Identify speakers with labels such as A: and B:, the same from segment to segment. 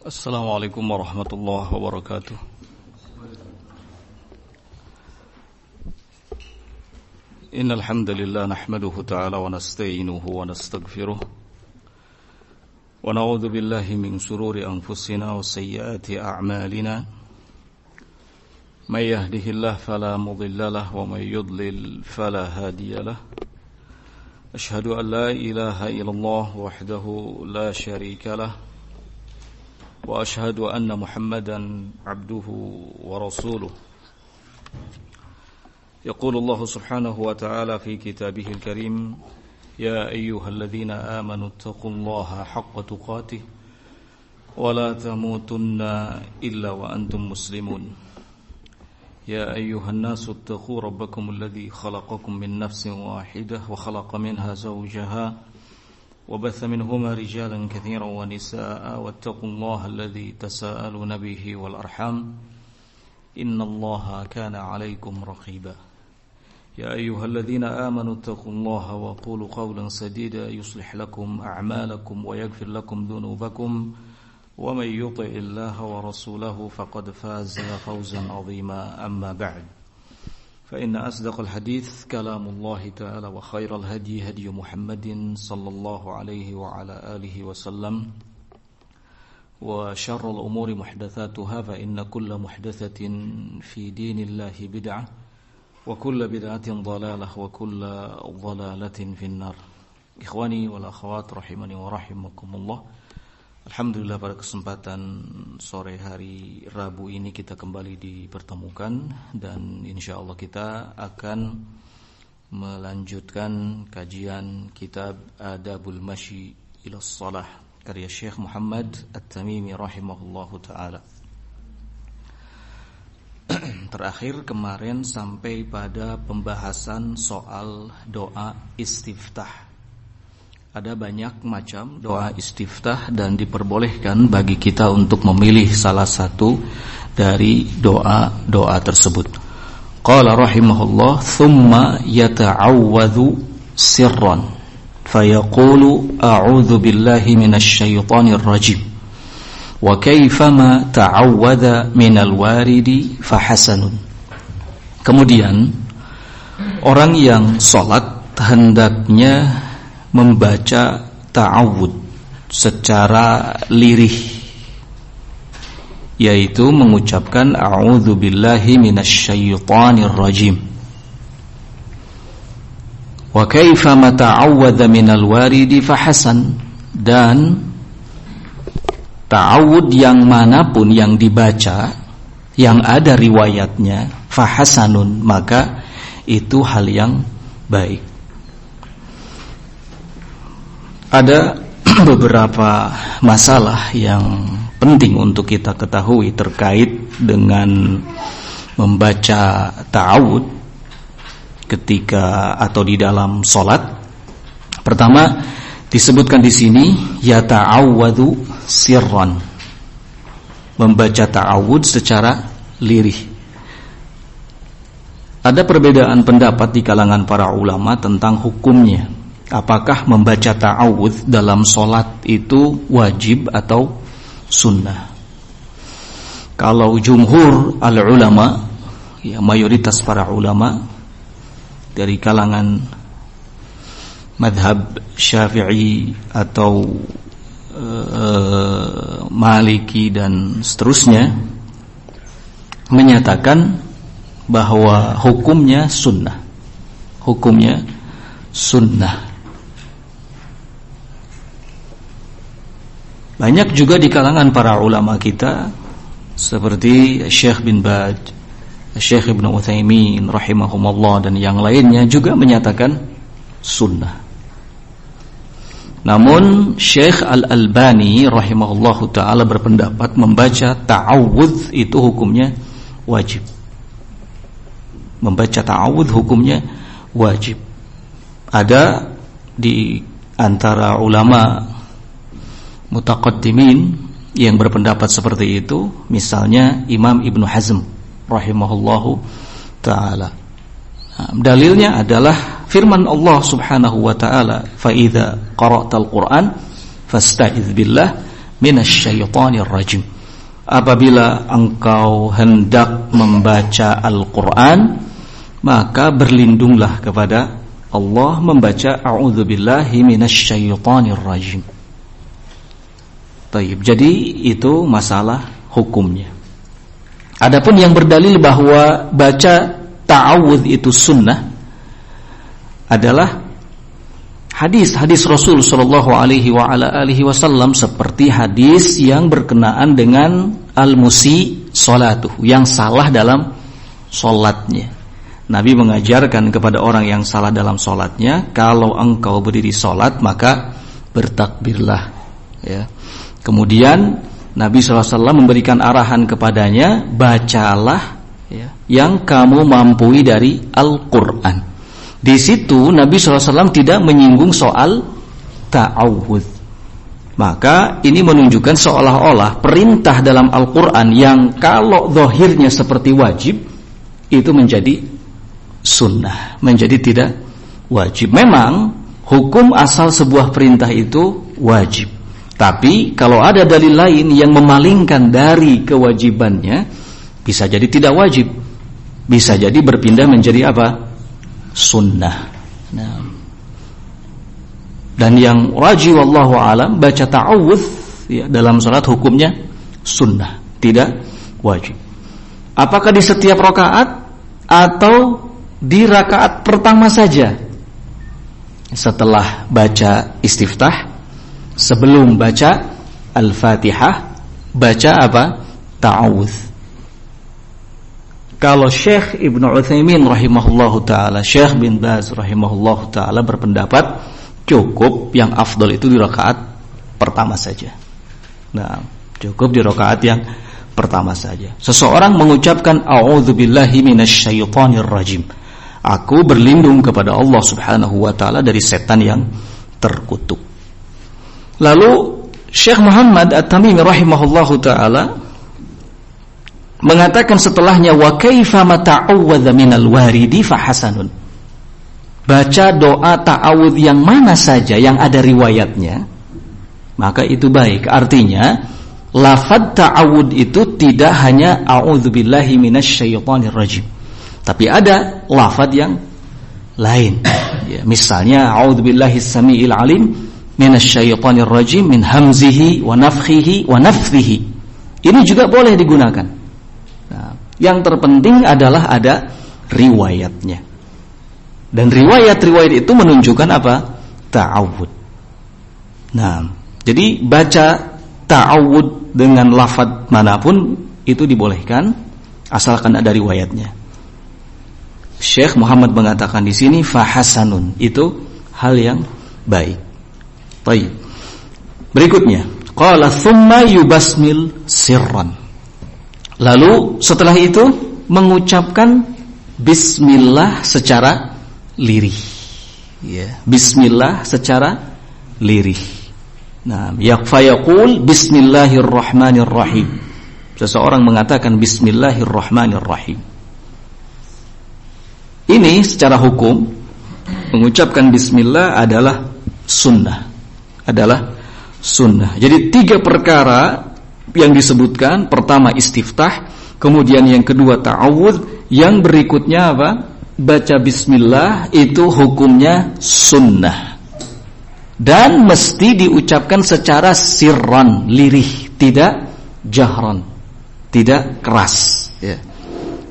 A: Assalamualaikum warahmatullahi wabarakatuh. Innal hamdalillah nahmaduhu ta'ala wa nasta'inuhu wa nastaghfiruh wa na'udzu billahi min shururi anfusina wa sayyiati a'malina. May yahdihillahu fala mudilla lahu wa may yudlil fala hadiya lahu. Ashhadu an la ilaha illallah wahdahu la syarika lahu وأشهد أن محمدا عبده ورسوله. يقول الله سبحانه وتعالى في كتابه الكريم يا أيها الذين آمنوا اتقوا الله حق تقاته ولا تموتن إلا وأنتم مسلمون. يا أيها الناس اتقوا ربكم الذي خلقكم من نفس واحدة وخلق منها زوجها وبث منهما رجالا كثيرا ونساء واتقوا الله الذي تساءلون به والأرحام إن الله كان عليكم رقيبا. يا أيها الذين آمنوا اتقوا الله وقولوا قولا سديدا يصلح لكم أعمالكم ويغفر لكم ذنوبكم ومن يطع الله ورسوله فقد فاز فوزا عظيما. أما بعد فإن أصدق الحديث كلام الله تعالى وخير الهدي هدي محمد صلى الله عليه وعلى آله وسلم وشر الأمور محدثاتها فإن كل محدثة في دين الله بدعة وكل بدعة ضلالة وكل ضلالة في النار. إخواني والأخوات رحمني ورحمكم الله. Alhamdulillah, pada kesempatan sore hari Rabu ini kita kembali dipertemukan dan insyaallah kita akan melanjutkan kajian kitab Adabul Masyi ila Shalah karya Syekh Muhammad At-Tamimi rahimahullahu taala. Terakhir kemarin sampai pada pembahasan soal doa istiftah. Ada banyak macam doa istiftah dan diperbolehkan bagi kita untuk memilih salah satu dari doa-doa tersebut. Qala rahimahullah thumma yata'awwadhu sirran fayaqulu a'udzu billahi minasy syaithanir rajim wa kaifama ta'awwadha minal waridi fahasanun. Kemudian orang yang salat hendaknya membaca ta'awud secara lirih, yaitu mengucapkan a'udzu billahi minasyaitonir rajim. Wa kaifa ma ta'awwadha minal waridi fahasan, dan ta'awud yang manapun yang dibaca yang ada riwayatnya fahasanun, maka itu hal yang baik. Ada beberapa masalah yang penting untuk kita ketahui terkait dengan membaca ta'awud ketika atau di dalam salat. Pertama, disebutkan di sini ya ta'awwadhu sirran, membaca ta'awud secara lirih. Ada perbedaan pendapat di kalangan para ulama tentang hukumnya. Apakah membaca ta'awudz dalam solat itu wajib atau sunnah? Kalau jumhur al-ulama, ya mayoritas para ulama dari kalangan madhab Syafi'i atau Maliki dan seterusnya, menyatakan bahwa hukumnya sunnah. Hukumnya sunnah. Banyak juga di kalangan para ulama kita seperti Syekh bin Baz, Syekh Ibnu Utsaimin rahimahumullah dan yang lainnya juga menyatakan sunnah. Namun Syekh Al-Albani rahimahullahu taala berpendapat membaca ta'awudz itu hukumnya wajib. Membaca ta'awudz hukumnya wajib. Ada di antara ulama mutaqaddimin yang berpendapat seperti itu, misalnya Imam Ibnu Hazm rahimahullahu ta'ala. Dalilnya adalah firman Allah subhanahu wa ta'ala, fa idza qara'tal Qur'an fasta'iz billah minasyaitonir rajim. Apabila engkau hendak membaca Al-Qur'an, maka berlindunglah kepada Allah membaca a'udzubillahi minasyaitonir rajim. Taib. Jadi itu masalah hukumnya. Adapun yang berdalil bahwa baca ta'awudz itu sunnah adalah hadis-hadis Rasul sallallahu alaihi wasallam, seperti hadis yang berkenaan dengan al-musi salatuh, yang salah dalam salatnya. Nabi mengajarkan kepada orang yang salah dalam salatnya, kalau engkau berdiri salat maka bertakbirlah, ya. Kemudian Nabi SAW memberikan arahan kepadanya, bacalah, ya, yang kamu mampu dari Al-Quran. Di situ Nabi SAW tidak menyinggung soal ta'awudz. Maka ini menunjukkan seolah-olah perintah dalam Al-Quran yang kalau zahirnya seperti wajib, itu menjadi sunnah, menjadi tidak wajib. Memang hukum asal sebuah perintah itu wajib, tapi kalau ada dalil lain yang memalingkan dari kewajibannya, bisa jadi tidak wajib, bisa jadi berpindah menjadi apa? Sunnah. Nah, dan yang rajih wallahu alam, baca ta'awudz, ya, dalam salat hukumnya sunnah, tidak wajib. Apakah di setiap rakaat atau di rakaat pertama saja? Setelah baca istiftah, sebelum baca Al-Fatihah, baca apa? Ta'awudz. Kalau Syekh Ibnu Utsaimin rahimahullahu taala, Syekh bin Baz rahimahullahu taala berpendapat cukup, yang afdal itu di rakaat pertama saja. Nah, cukup di rakaat yang pertama saja. Seseorang mengucapkan a'udzubillahi minasyaitonir rajim. Aku berlindung kepada Allah Subhanahu wa taala dari setan yang terkutuk. Lalu Syekh Muhammad At-Tamimi rahimahullahu taala mengatakan setelahnya, wa kaifa ma ta'awwadza minal waridi fa hasanun. Baca doa ta'awudz yang mana saja yang ada riwayatnya, maka itu baik. Artinya lafaz ta'awudz itu tidak hanya a'udzubillahi minasyaitonir rajim, tapi ada lafaz yang lain, ya, misalnya a'udzubillahi samiil alim minasyaitonir rajim min hamzihi wa nafthihi wa nafthihi. Ini juga boleh digunakan. Nah, yang terpenting adalah ada riwayatnya. Dan riwayat-riwayat itu menunjukkan apa? Ta'awudz. Nah, jadi baca ta'awudz dengan lafaz manapun itu dibolehkan asalkan ada riwayatnya. Syekh Muhammad mengatakan di sini fahasanun, itu hal yang baik. Baik. Berikutnya, qala tsumma yubasmil sirran. Lalu setelah itu mengucapkan bismillah secara lirih, ya, bismillah secara lirih. Nah, yaqul bismillahirrahmanirrahim. Seseorang mengatakan bismillahirrahmanirrahim. Ini secara hukum mengucapkan bismillah adalah sunnah, adalah sunnah. Jadi 3 perkara yang disebutkan, pertama istiftah, kemudian yang kedua ta'awudz, yang berikutnya apa? Baca bismillah, itu hukumnya sunnah dan mesti diucapkan secara sirran, lirih, tidak jahran, tidak keras, ya.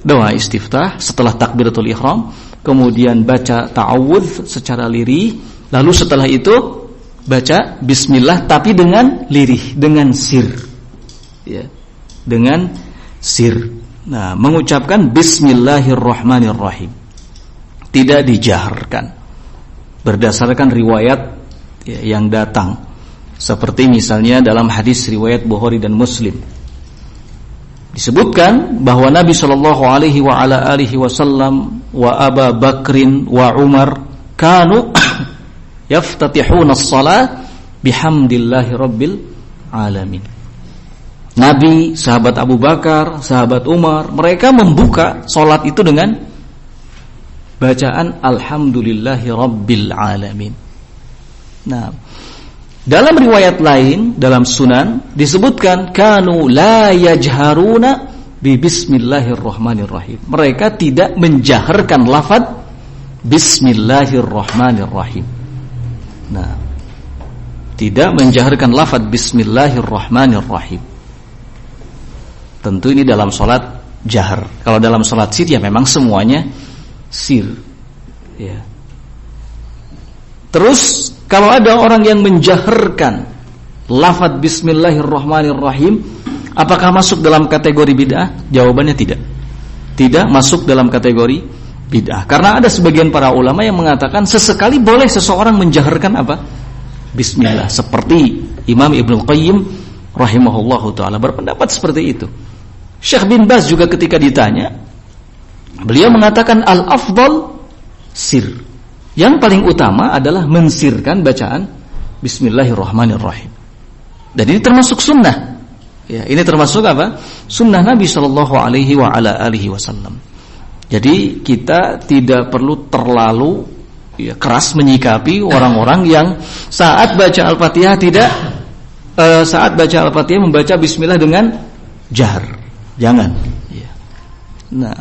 A: Doa istiftah setelah takbiratul ihram, kemudian baca ta'awudz secara lirih, lalu setelah itu baca bismillah tapi dengan lirih, dengan sir, ya, dengan sir. Nah, mengucapkan bismillahirrahmanirrahim tidak dijaharkan berdasarkan riwayat, ya, yang datang, seperti misalnya dalam hadis riwayat Bukhari dan Muslim disebutkan bahwa Nabi sallallahu alaihi wasallam wa Abu Bakrin wa Umar kanu yaftatihuna as-salat bihamdillahi rabbil alamin. Nabi, sahabat Abu Bakar, sahabat Umar, mereka membuka salat itu dengan bacaan alhamdulillahi rabbil alamin. Nah, Dalam riwayat lain dalam Sunan disebutkan kanu la yajharuna bi bismillahirrahmanirrahim. Mereka tidak menjaharkan lafaz bismillahirrahmanirrahim. Nah, tidak menjaharkan lafaz bismillahirrahmanirrahim. Tentu ini dalam salat jahar. Kalau dalam salat sir ya memang semuanya sir. Ya. Terus kalau ada orang yang menjaharkan lafaz bismillahirrahmanirrahim, apakah masuk dalam kategori bid'ah? Jawabannya tidak. Tidak masuk dalam kategori bid'ah. Karena ada sebagian para ulama yang mengatakan sesekali boleh seseorang menjaharkan apa? Bismillah. Seperti Imam Ibnu Qayyim rahimahullahu ta'ala berpendapat seperti itu. Syekh bin Baz juga ketika ditanya, beliau mengatakan al-afdal sir. Yang paling utama adalah mensirkan bacaan bismillahirrahmanirrahim. Dan ini termasuk sunnah. Ya, ini termasuk apa? Sunnah Nabi sallallahu alaihi wa ala alihi wasallam. Jadi kita tidak perlu terlalu keras menyikapi orang-orang yang saat baca Al-Fatihah saat baca Al-Fatihah membaca bismillah dengan jahar. Jangan. Ya. Nah,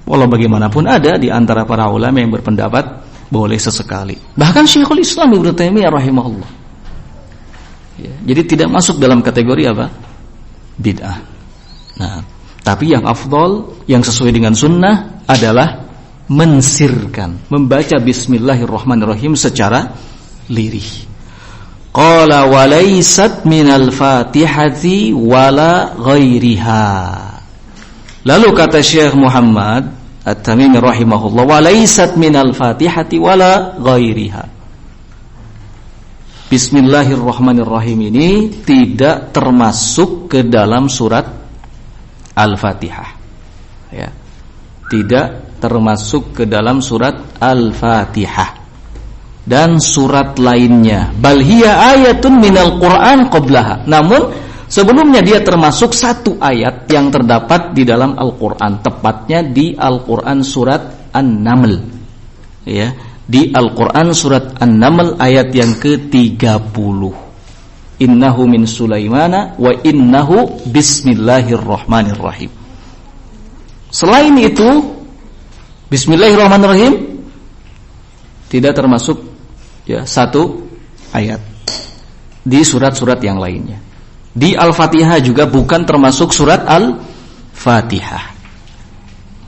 A: walau bagaimanapun ada di antara para ulama yang berpendapat boleh sesekali. Bahkan Syekhul Islam Ibnu Taimiyah rahimahullah. Ya, jadi tidak masuk dalam kategori apa? Bid'ah. Nah, tapi yang afdal, yang sesuai dengan sunnah adalah mensirkan, membaca bismillahirrahmanirrahim secara lirih. Qala wa laysat minal Fatihati wala ghairiha. Lalu kata Syekh Muhammad At-Tamimi rahimahullah, wa laysat minal Fatihati wala ghairiha. Bismillahirrahmanirrahim ini tidak termasuk ke dalam surat Al-Fatihah. Ya. Tidak termasuk ke dalam surat Al-Fatihah. Dan surat lainnya. Bal hiya ayatun minal Qur'an qablaha. Namun sebelumnya dia termasuk satu ayat yang terdapat di dalam Al-Quran, tepatnya di Al-Quran surat An-Naml. Ya, di Al-Quran surat An-Naml ayat yang ke-30. Innahu min Sulaimana wa innahu bismillahirrahmanirrahim. Selain itu, bismillahirrahmanirrahim tidak termasuk satu ayat di surat-surat yang lainnya. Di Al-Fatihah juga bukan termasuk surat Al-Fatihah.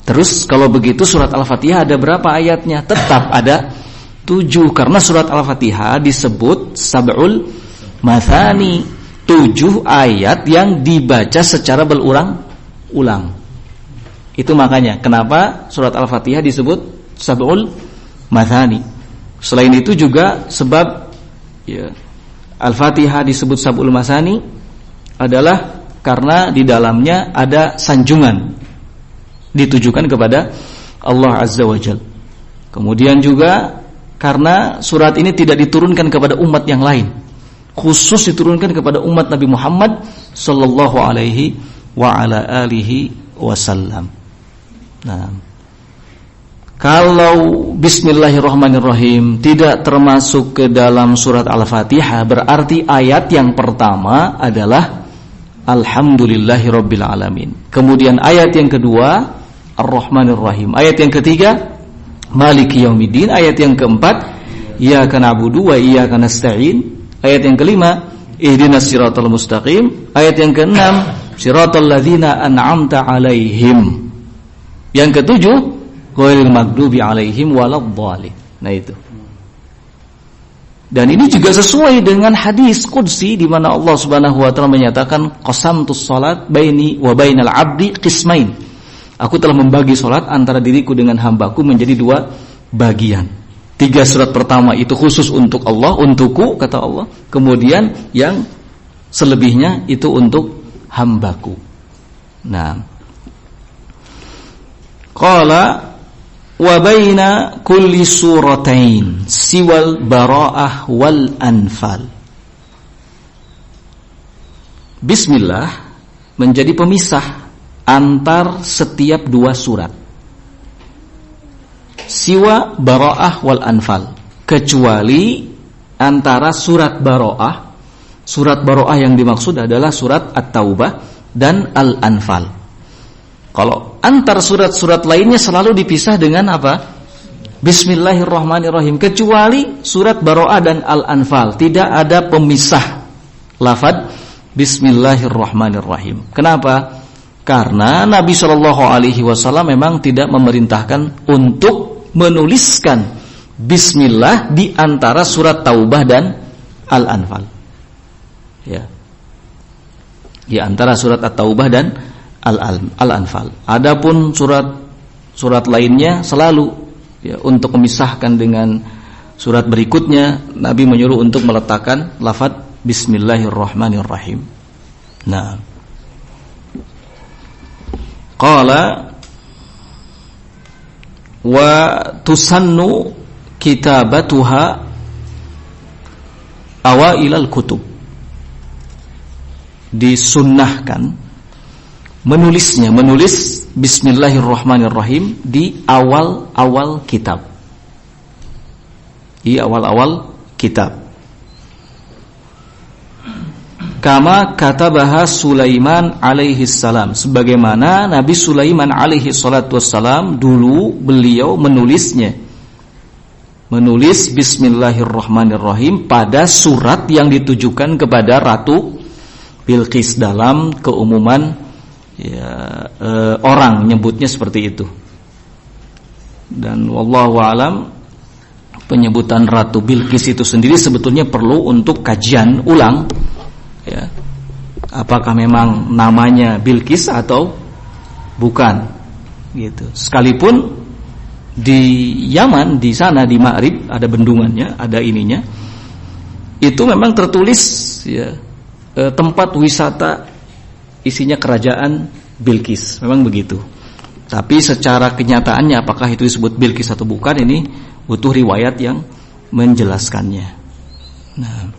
A: Terus kalau begitu surat Al-Fatihah ada berapa ayatnya? Tetap ada 7, karena surat Al-Fatihah disebut sab'ul mathani, 7 ayat yang dibaca secara berulang-ulang. Itu makanya kenapa surat Al-Fatihah disebut sab'ul mathani. Selain itu juga sebab Al-Fatihah disebut sab'ul mathani adalah karena di dalamnya ada sanjungan ditujukan kepada Allah Azza wa Jalla. Kemudian juga karena surat ini tidak diturunkan kepada umat yang lain, khusus diturunkan kepada umat Nabi Muhammad sallallahu alaihi wa ala alihi wasallam. Nah, kalau bismillahirrahmanirrahim tidak termasuk ke dalam surat Al-Fatihah, berarti ayat yang pertama adalah alhamdulillahirabbil alamin. Kemudian ayat yang kedua ar-rahmanirrahim. Ayat yang ketiga maliki yaumiddin. Ayat yang keempat iyyaka na'budu wa iyyaka nasta'in. Ayat yang kelima ihdinas siratal mustaqim. Ayat yang keenam siratal ladzina an'amta 'alaihim. Yang ketujuh ghairil maghdubi 'alaihim waladdallin. Nah itu. Dan ini juga sesuai dengan hadis qudsi di mana Allah Subhanahu wa taala menyatakan qasamtus salat baini wa bainal 'abdi qismain. Aku telah membagi salat antara diriku dengan hambaku menjadi 2 bagian. 3 surat pertama itu khusus untuk Allah, untukku kata Allah. Kemudian yang selebihnya itu untuk hambaku. Nah, qala wa baina kulli suratain siwal bara'ah wal anfal. Bismillah menjadi pemisah antar setiap 2 surat. Siwa bara'ah wal anfal, kecuali antara surat Baro'ah. Surat Baro'ah yang dimaksud adalah surat At-Taubah dan Al-Anfal. Kalau antar surat-surat lainnya selalu dipisah dengan apa? Bismillahirrahmanirrahim. Kecuali surat Baro'ah dan Al-Anfal, tidak ada pemisah lafaz Bismillahirrahmanirrahim. Kenapa? Karena Nabi SAW memang tidak memerintahkan untuk menuliskan Bismillah di antara surat Taubah dan Al-Anfal. Ya. Di antara surat At-Taubah dan Al-Anfal. Adapun surat lainnya selalu ya, untuk memisahkan dengan surat berikutnya, Nabi menyuruh untuk meletakkan lafaz Bismillahirrahmanirrahim. Nah, qala wa tusannu kitabatuha awailal kutub. Disunnahkan menulis Bismillahirrahmanirrahim di awal-awal kitab. Di awal-awal kitab. Kama katabaha Sulaiman alaihi salam, sebagaimana Nabi Sulaiman alaihi salatu wassalam dulu beliau menulis Bismillahirrahmanirrahim pada surat yang ditujukan kepada Ratu Bilqis. Dalam keumuman ya, orang nyebutnya seperti itu. Dan wallahu alam, penyebutan Ratu Bilqis itu sendiri sebetulnya perlu untuk kajian ulang. Ya. Apakah memang namanya Bilqis atau bukan? Gitu. Sekalipun di Yaman, di sana di Ma'rib ada bendungannya, ada ininya. Itu memang tertulis ya, tempat wisata isinya kerajaan Bilqis, memang begitu. Tapi secara kenyataannya apakah itu disebut Bilqis atau bukan, ini butuh riwayat yang menjelaskannya. Nah,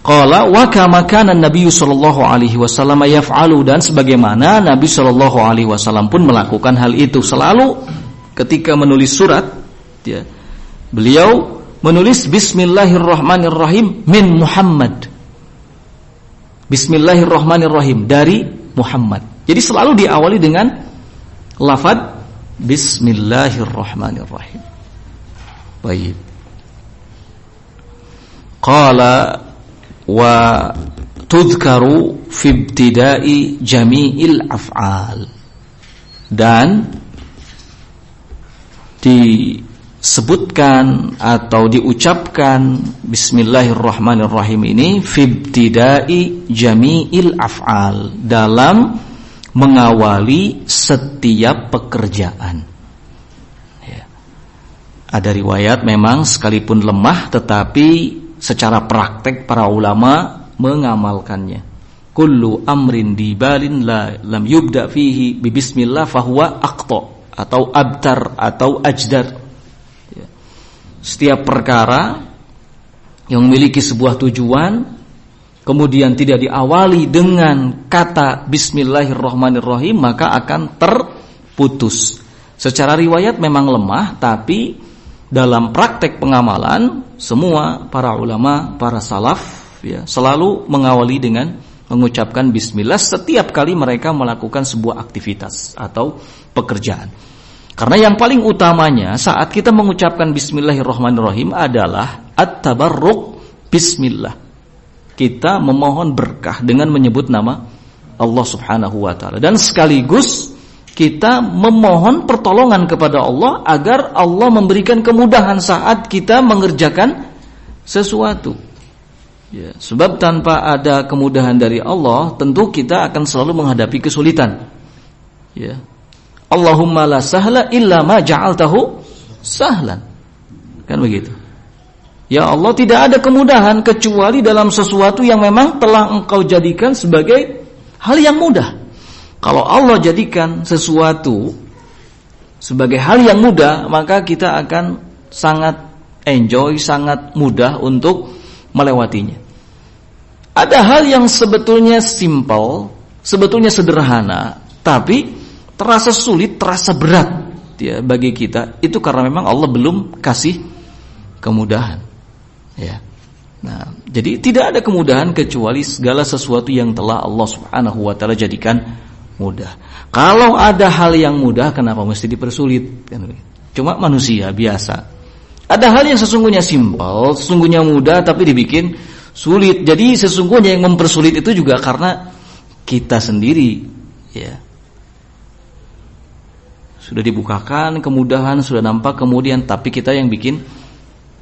A: qala wa kama kana Nabi sallallahu alaihi wasallam yaf'alu, dan sebagaimana Nabi sallallahu alaihi wasallam pun melakukan hal itu. Selalu ketika menulis surat ya, beliau menulis Bismillahirrahmanirrahim min Muhammad. Bismillahirrahmanirrahim dari Muhammad. Jadi selalu diawali dengan lafaz Bismillahirrahmanirrahim. Baik. Qala wa tudhkaru fi ibtida'i jami'il af'al, dan disebutkan atau diucapkan Bismillahirrahmanirrahim ini fi ibtida'i jami'il af'al, dalam mengawali setiap pekerjaan. Ya. Ada riwayat memang sekalipun lemah tetapi secara praktek para ulama mengamalkannya. Kullu amrin dibalin lam yubda fihi bi bismillah fahuwa aqta atau abtar atau ajdar. Ya. Setiap perkara yang memiliki sebuah tujuan kemudian tidak diawali dengan kata Bismillahirrahmanirrahim, maka akan terputus. Secara riwayat memang lemah, tapi dalam praktek pengamalan semua para ulama, para salaf ya, selalu mengawali dengan mengucapkan bismillah setiap kali mereka melakukan sebuah aktivitas atau pekerjaan. Karena yang paling utamanya saat kita mengucapkan Bismillahirrahmanirrahim adalah at-tabarruk bismillah. Kita memohon berkah dengan menyebut nama Allah Subhanahu wa taala, dan sekaligus kita memohon pertolongan kepada Allah agar Allah memberikan kemudahan saat kita mengerjakan sesuatu. Ya, sebab tanpa ada kemudahan dari Allah, tentu kita akan selalu menghadapi kesulitan. Ya. Allahumma la sahla illa ma ja'altahu sahlan. Kan begitu. Ya Allah, tidak ada kemudahan kecuali dalam sesuatu yang memang telah Engkau jadikan sebagai hal yang mudah. Kalau Allah jadikan sesuatu sebagai hal yang mudah, maka kita akan sangat enjoy, sangat mudah untuk melewatinya. Ada hal yang sebetulnya simple, sebetulnya sederhana, tapi terasa sulit, terasa berat ya bagi kita. Itu karena memang Allah belum kasih kemudahan. Ya. Nah, jadi tidak ada kemudahan kecuali segala sesuatu yang telah Allah Subhanahu wa taala jadikan mudah. Kalau ada hal yang mudah, kenapa mesti dipersulit? Cuma manusia biasa. Ada hal yang sesungguhnya simpel, sesungguhnya mudah, tapi dibikin sulit. Jadi sesungguhnya yang mempersulit itu juga karena kita sendiri, ya. Sudah dibukakan kemudahan, sudah nampak kemudian, tapi kita yang bikin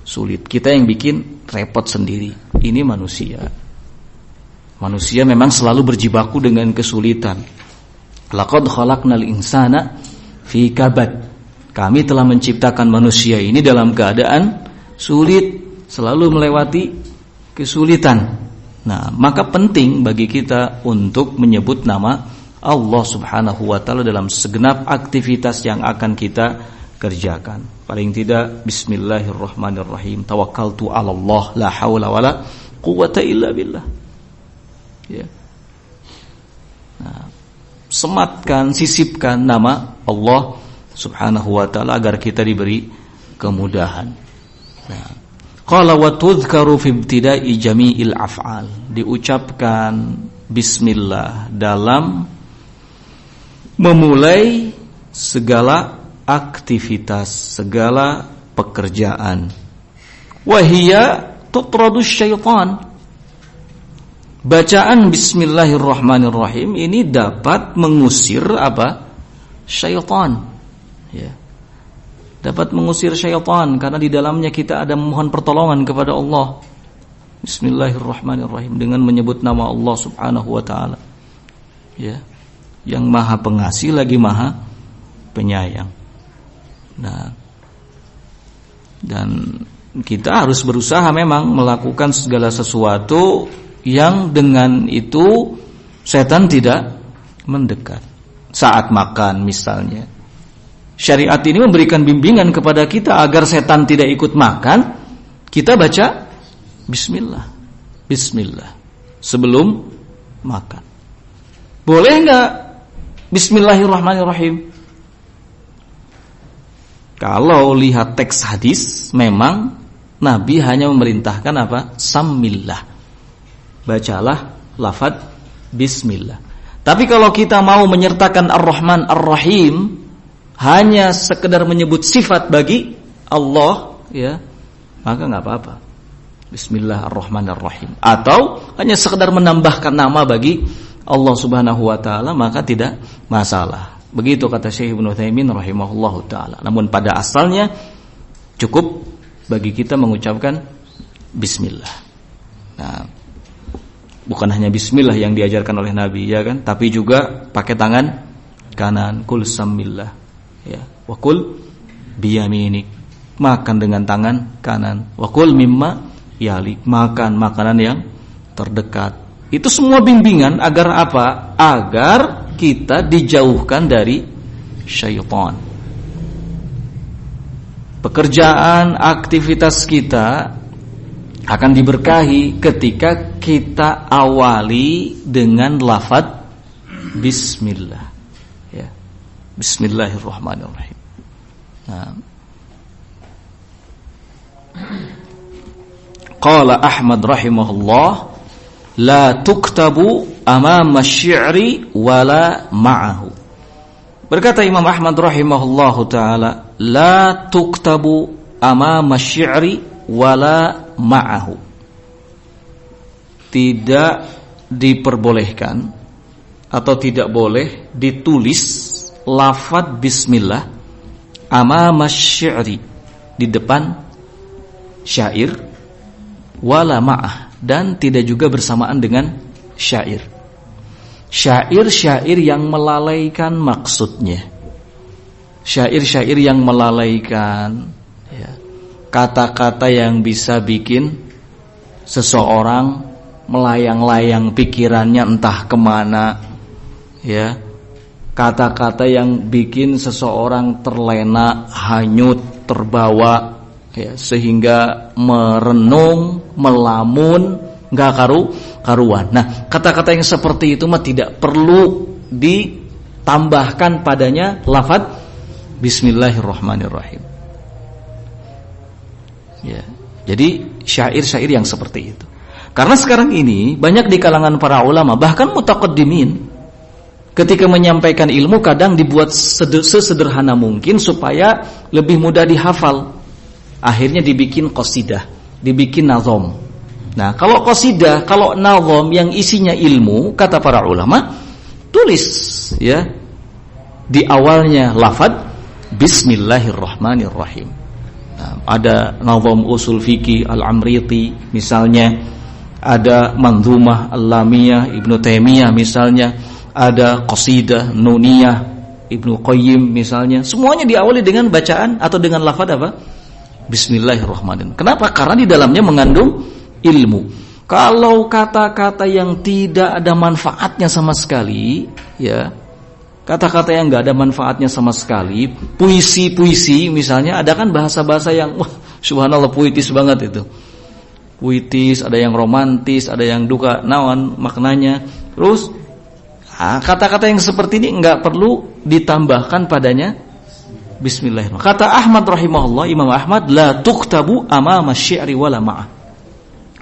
A: sulit, kita yang bikin repot sendiri. Ini manusia. Manusia memang selalu berjibaku dengan kesulitan. Laqad khalaqnal insana fi kabad. Kami telah menciptakan manusia ini dalam keadaan sulit, selalu melewati kesulitan. Nah, maka penting bagi kita untuk menyebut nama Allah Subhanahu wa taala dalam segenap aktivitas yang akan kita kerjakan. Paling tidak bismillahirrahmanirrahim. Tawakkaltu 'ala Allah, la haula wala quwwata illa billah. Ya. Nah, sematkan, sisipkan nama Allah Subhanahu wa taala agar kita diberi kemudahan. Nah, qala wa tudhkaru fi ibtida'i jami'il af'al. Diucapkan bismillah dalam memulai segala aktivitas, segala pekerjaan. Wahia tutradus syaitan. Bacaan bismillahirrahmanirrahim ini dapat mengusir apa? Syaitan. Ya. Dapat mengusir syaitan karena di dalamnya kita ada memohon pertolongan kepada Allah. Bismillahirrahmanirrahim dengan menyebut nama Allah Subhanahu wa taala. Ya. Yang Maha Pengasih lagi Maha Penyayang. Nah, dan kita harus berusaha memang melakukan segala sesuatu yang dengan itu setan tidak mendekat. Saat makan misalnya, syariat ini memberikan bimbingan kepada kita agar setan tidak ikut makan. Kita baca bismillah, bismillah sebelum makan. Boleh enggak bismillahirrahmanirrahim? Kalau lihat teks hadis, memang Nabi hanya memerintahkan apa? Samillah. Bacalah lafaz bismillah. Tapi kalau kita mau menyertakan Ar-Rahman Ar-Rahim, hanya sekedar menyebut sifat bagi Allah, ya, maka enggak apa-apa. Bismillahirrahmanirrahim. Atau hanya sekedar menambahkan nama bagi Allah Subhanahu wa taala, maka tidak masalah. Begitu kata Syekh Ibnu Utsaimin rahimahullahu taala. Namun pada asalnya cukup bagi kita mengucapkan bismillah. Nah, bukan hanya bismillah yang diajarkan oleh Nabi, ya kan, tapi juga pakai tangan kanan, kul samillah, ya, wa kul biyaminik, makan dengan tangan kanan, wa kul mimma yalik, makan makanan yang terdekat. Itu semua bimbingan agar apa? Agar kita dijauhkan dari syaitan. Pekerjaan, aktivitas kita akan diberkahi ketika kita awali dengan lafaz bismillah. Ya. Bismillahirrahmanirrahim. Nah. Qala Ahmad rahimahullah, la tuktabu amama syi'ri wala ma'ahu. Berkata Imam Ahmad rahimahullahu taala, la tuktabu amama syi'ri wala ma'ahu. Tidak diperbolehkan atau tidak boleh ditulis lafaz bismillah amama syi'ri, di depan syair, wala ma'ah, dan tidak juga bersamaan dengan syair. Syair-syair yang melalaikan maksudnya. Syair-syair yang melalaikan, ya, kata-kata yang bisa bikin seseorang melayang-layang pikirannya entah kemana, ya. Kata-kata yang bikin seseorang terlena, hanyut, terbawa, ya, sehingga merenung, melamun, nggak karuan. Nah, kata-kata yang seperti itu mah tidak perlu ditambahkan padanya lafaz bismillahirrahmanirrahim. Ya.
B: Jadi syair-syair yang seperti itu. Karena sekarang ini banyak di kalangan para ulama, bahkan mutaqaddimin, ketika menyampaikan ilmu kadang dibuat sesederhana mungkin supaya lebih mudah dihafal. Akhirnya dibikin qasidah, dibikin nazom. Nah, kalau qasidah, kalau nazom yang isinya ilmu, kata para ulama, tulis ya di awalnya lafaz Bismillahirrahmanirrahim. Nah, ada nazom usul fikih Al-Amriti misalnya, ada Manzumah Al-Lamiyah Ibnu Taimiyah misalnya, ada Qasidah Nuniyah Ibnu Qayyim misalnya. Semuanya diawali dengan bacaan atau dengan lafaz apa? Bismillahirrahmanirrahim. Kenapa? Karena di dalamnya mengandung ilmu. Kalau kata-kata yang tidak ada manfaatnya sama sekali, ya, kata-kata yang nggak ada manfaatnya sama sekali, puisi-puisi misalnya, ada kan bahasa-bahasa yang wah, subhanallah puitis banget itu. Puitis, ada yang romantis, ada yang duka naon maknanya. Terus kata-kata yang seperti ini enggak perlu ditambahkan padanya Bismillahirrahmanirrahim. Kata Ahmad rahimahullah, Imam Ahmad, la tuktabu amama syi'ri wala ma'ah.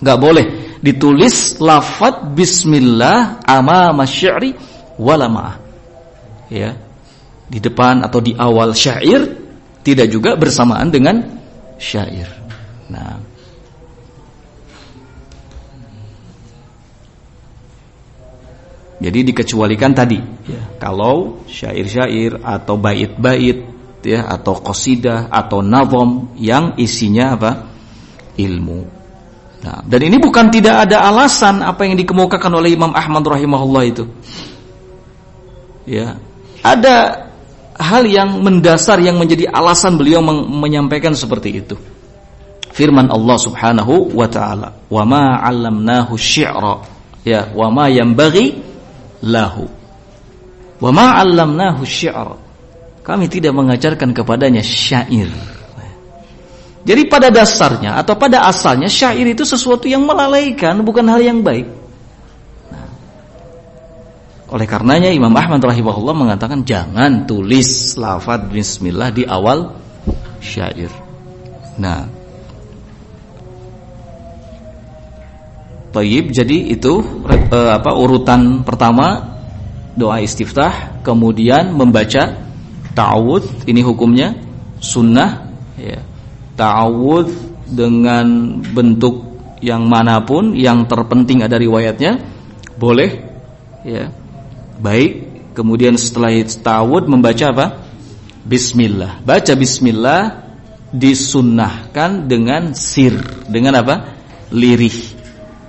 B: Enggak boleh ditulis lafaz Bismillah amama syi'ri wala ma'ah. Ya. Di depan atau di awal syair, tidak juga bersamaan dengan syair. Nah, jadi dikecualikan tadi ya, kalau syair-syair atau bait-bait ya, atau qasidah atau nazom yang isinya apa? Ilmu. Nah, dan ini bukan tidak ada alasan apa yang dikemukakan oleh Imam Ahmad rahimahullah itu. Ya, ada hal yang mendasar yang menjadi alasan beliau menyampaikan seperti itu. Firman Allah Subhanahu wa taala, "Wa ma 'allamnahu syi'ra." Ya, wa ma yanbaghi lahu wa ma 'allamnahu syi'r. Kami tidak mengajarkan kepadanya syair. Jadi pada dasarnya atau pada asalnya syair itu sesuatu yang melalaikan, bukan hal yang baik. Nah, oleh karenanya Imam Ahmad rahimahullah mengatakan jangan tulis lafaz bismillah di awal syair. Nah, Tayyib, jadi itu urutan pertama doa istiftah, kemudian membaca ta'awudz, ini hukumnya sunnah ya. Ta'awudz dengan bentuk yang manapun, yang terpenting ada riwayatnya, boleh ya. Baik, kemudian setelah ta'awudz membaca apa? Bismillah. Baca bismillah disunnahkan dengan sir, dengan apa? Lirih.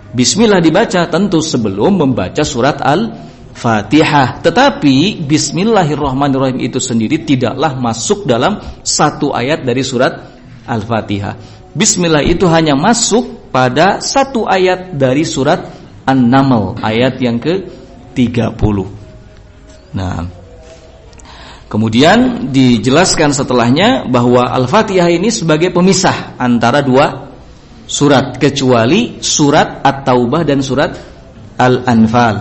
B: Bismillah dibaca tentu sebelum membaca surat Al-Fatihah. Tetapi Bismillahirrahmanirrahim itu sendiri tidaklah masuk dalam satu ayat dari surat Al-Fatihah. Bismillah itu hanya masuk pada satu ayat dari surat An-Naml, ayat yang ke-30. Nah, kemudian dijelaskan setelahnya bahwa Al-Fatihah ini sebagai pemisah antara dua surat, kecuali surat At-Taubah dan surat Al-Anfal.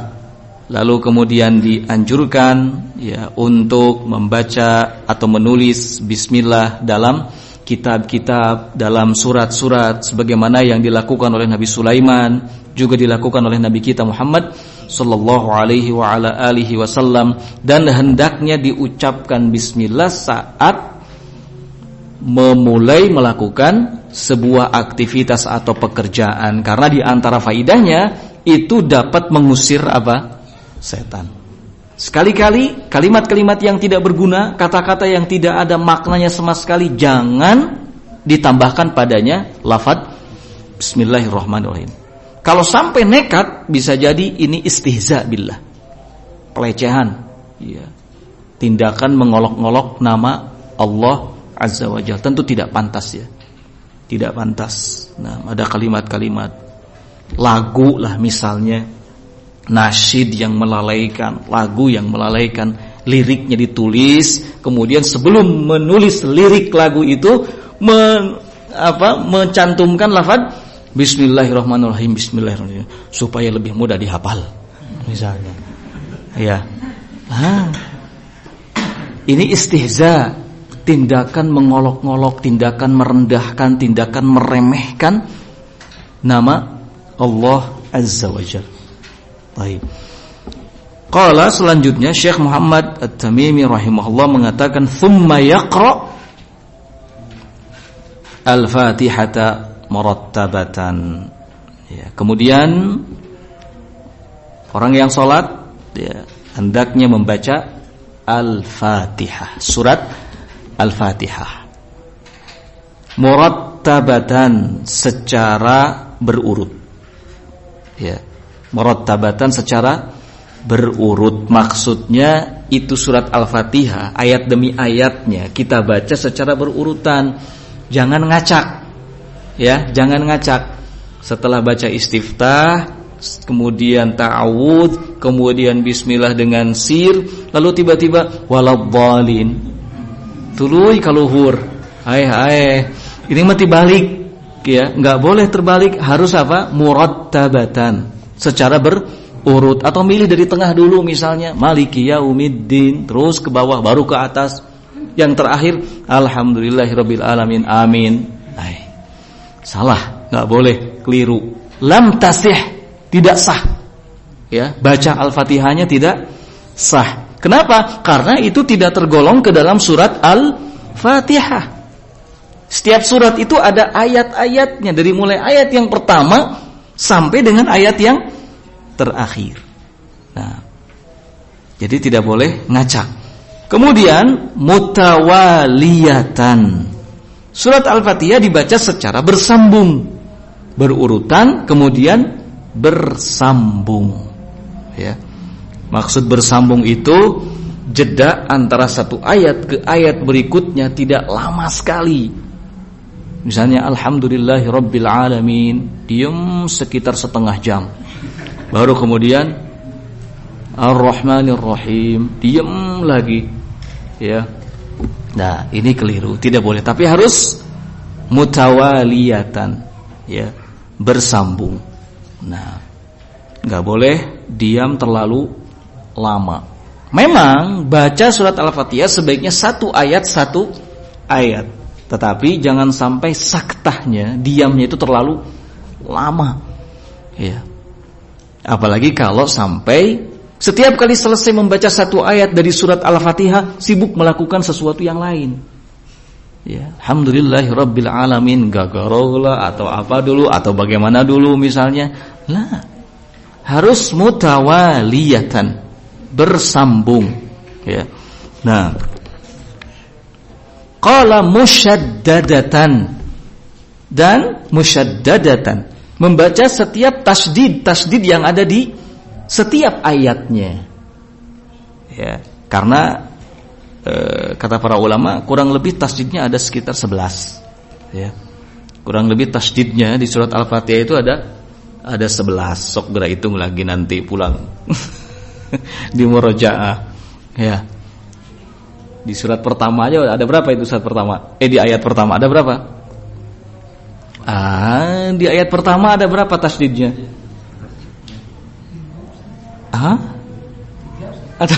B: Lalu kemudian dianjurkan ya untuk membaca atau menulis bismillah dalam kitab-kitab, dalam surat-surat sebagaimana yang dilakukan oleh Nabi Sulaiman, juga dilakukan oleh Nabi kita Muhammad sallallahu alaihi wa ala alihi wasallam, dan hendaknya diucapkan bismillah saat memulai melakukan sebuah aktivitas atau pekerjaan, karena di antara faidahnya itu dapat mengusir apa? Setan. Sekali-kali kalimat-kalimat yang tidak berguna, kata-kata yang tidak ada maknanya sama sekali, jangan ditambahkan padanya lafaz Bismillahirrahmanirrahim. Kalau sampai nekat, bisa jadi ini istihza billah, pelecehan ya. Tindakan mengolok-olok nama Allah Azza wa Jalla, tentu tidak pantas ya. Tidak pantas. Nah, ada kalimat-kalimat lagu lah misalnya, nasyid yang melalaikan, lagu yang melalaikan, liriknya ditulis, kemudian sebelum menulis lirik lagu itu mencantumkan lafaz Bismillahirrahmanirrahim, Bismillahirrahmanirrahim, supaya lebih mudah dihafal misalnya. Ya. Ini istihza, tindakan mengolok-ngolok, tindakan merendahkan, tindakan meremehkan nama Allah Azza wa Jalla. Baik. Qala selanjutnya Syekh Muhammad At-Tamimi rahimahullah mengatakan thumma yaqra al-Fatihata murattabatan. Ya, kemudian orang yang salat ya, hendaknya membaca Al-Fatihah, surat Al-Fatihah murattabatan, secara berurut. Ya, murattabatan secara berurut. Maksudnya itu surat Al-Fatihah ayat demi ayatnya kita baca secara berurutan. Jangan ngacak. Ya, jangan ngacak. Setelah baca istiftah, kemudian ta'awudz, kemudian bismillah dengan sir, lalu tiba-tiba waladhdallin. Tuluy kaluhur. Hai. Ini mati balik, ya. Enggak boleh terbalik, harus apa? Murattabatan, secara berurut, atau milih dari tengah dulu misalnya Maliki Yaumiddin, terus ke bawah baru ke atas. Yang terakhir Alhamdulillahirabbil alamin. Amin. Salah, enggak boleh, keliru. Lam tasih, tidak sah. Ya, baca Al-Fatihahnya tidak sah. Kenapa? Karena itu tidak tergolong ke dalam surat Al-Fatihah. Setiap surat itu ada ayat-ayatnya, dari mulai ayat yang pertama sampai dengan ayat yang terakhir. Nah, jadi tidak boleh ngacak. Kemudian mutawaliyatan. Surat Al-Fatihah dibaca secara bersambung, berurutan, kemudian bersambung. Ya. Maksud bersambung itu jeda antara satu ayat ke ayat berikutnya tidak lama sekali. Misalnya Alhamdulillahirabbil alamin, diam sekitar setengah jam. Baru kemudian Ar-Rahmanir-Rahim, diam lagi. Ya. Nah, ini keliru, tidak boleh, tapi harus mutawaliyatan, ya, bersambung. Nah, enggak boleh diam terlalu lama. Memang baca surat Al-Fatihah sebaiknya satu ayat, tetapi jangan sampai saktahnya, diamnya itu terlalu lama. Ya. Apalagi kalau sampai setiap kali selesai membaca satu ayat dari surat Al-Fatihah sibuk melakukan sesuatu yang lain. Ya, Alhamdulillahirabbil alamin, gagarola atau apa dulu atau bagaimana dulu misalnya. Lah, harus mutawaliyatan, bersambung. Ya. Nah, qala musyaddadatan, dan musyaddadatan, membaca setiap tasdid yang ada di setiap ayatnya. Ya, karena kata para ulama kurang lebih tasdidnya ada sekitar 11. Ya. Kurang lebih tasdidnya di surat Al-Fatihah itu ada 11. Sok gerak hitung lagi nanti pulang. Di murojaah. Ya. Di surat pertama aja ada berapa itu surat pertama? Di ayat pertama ada berapa? Di ayat pertama ada berapa tasdidnya? Ada.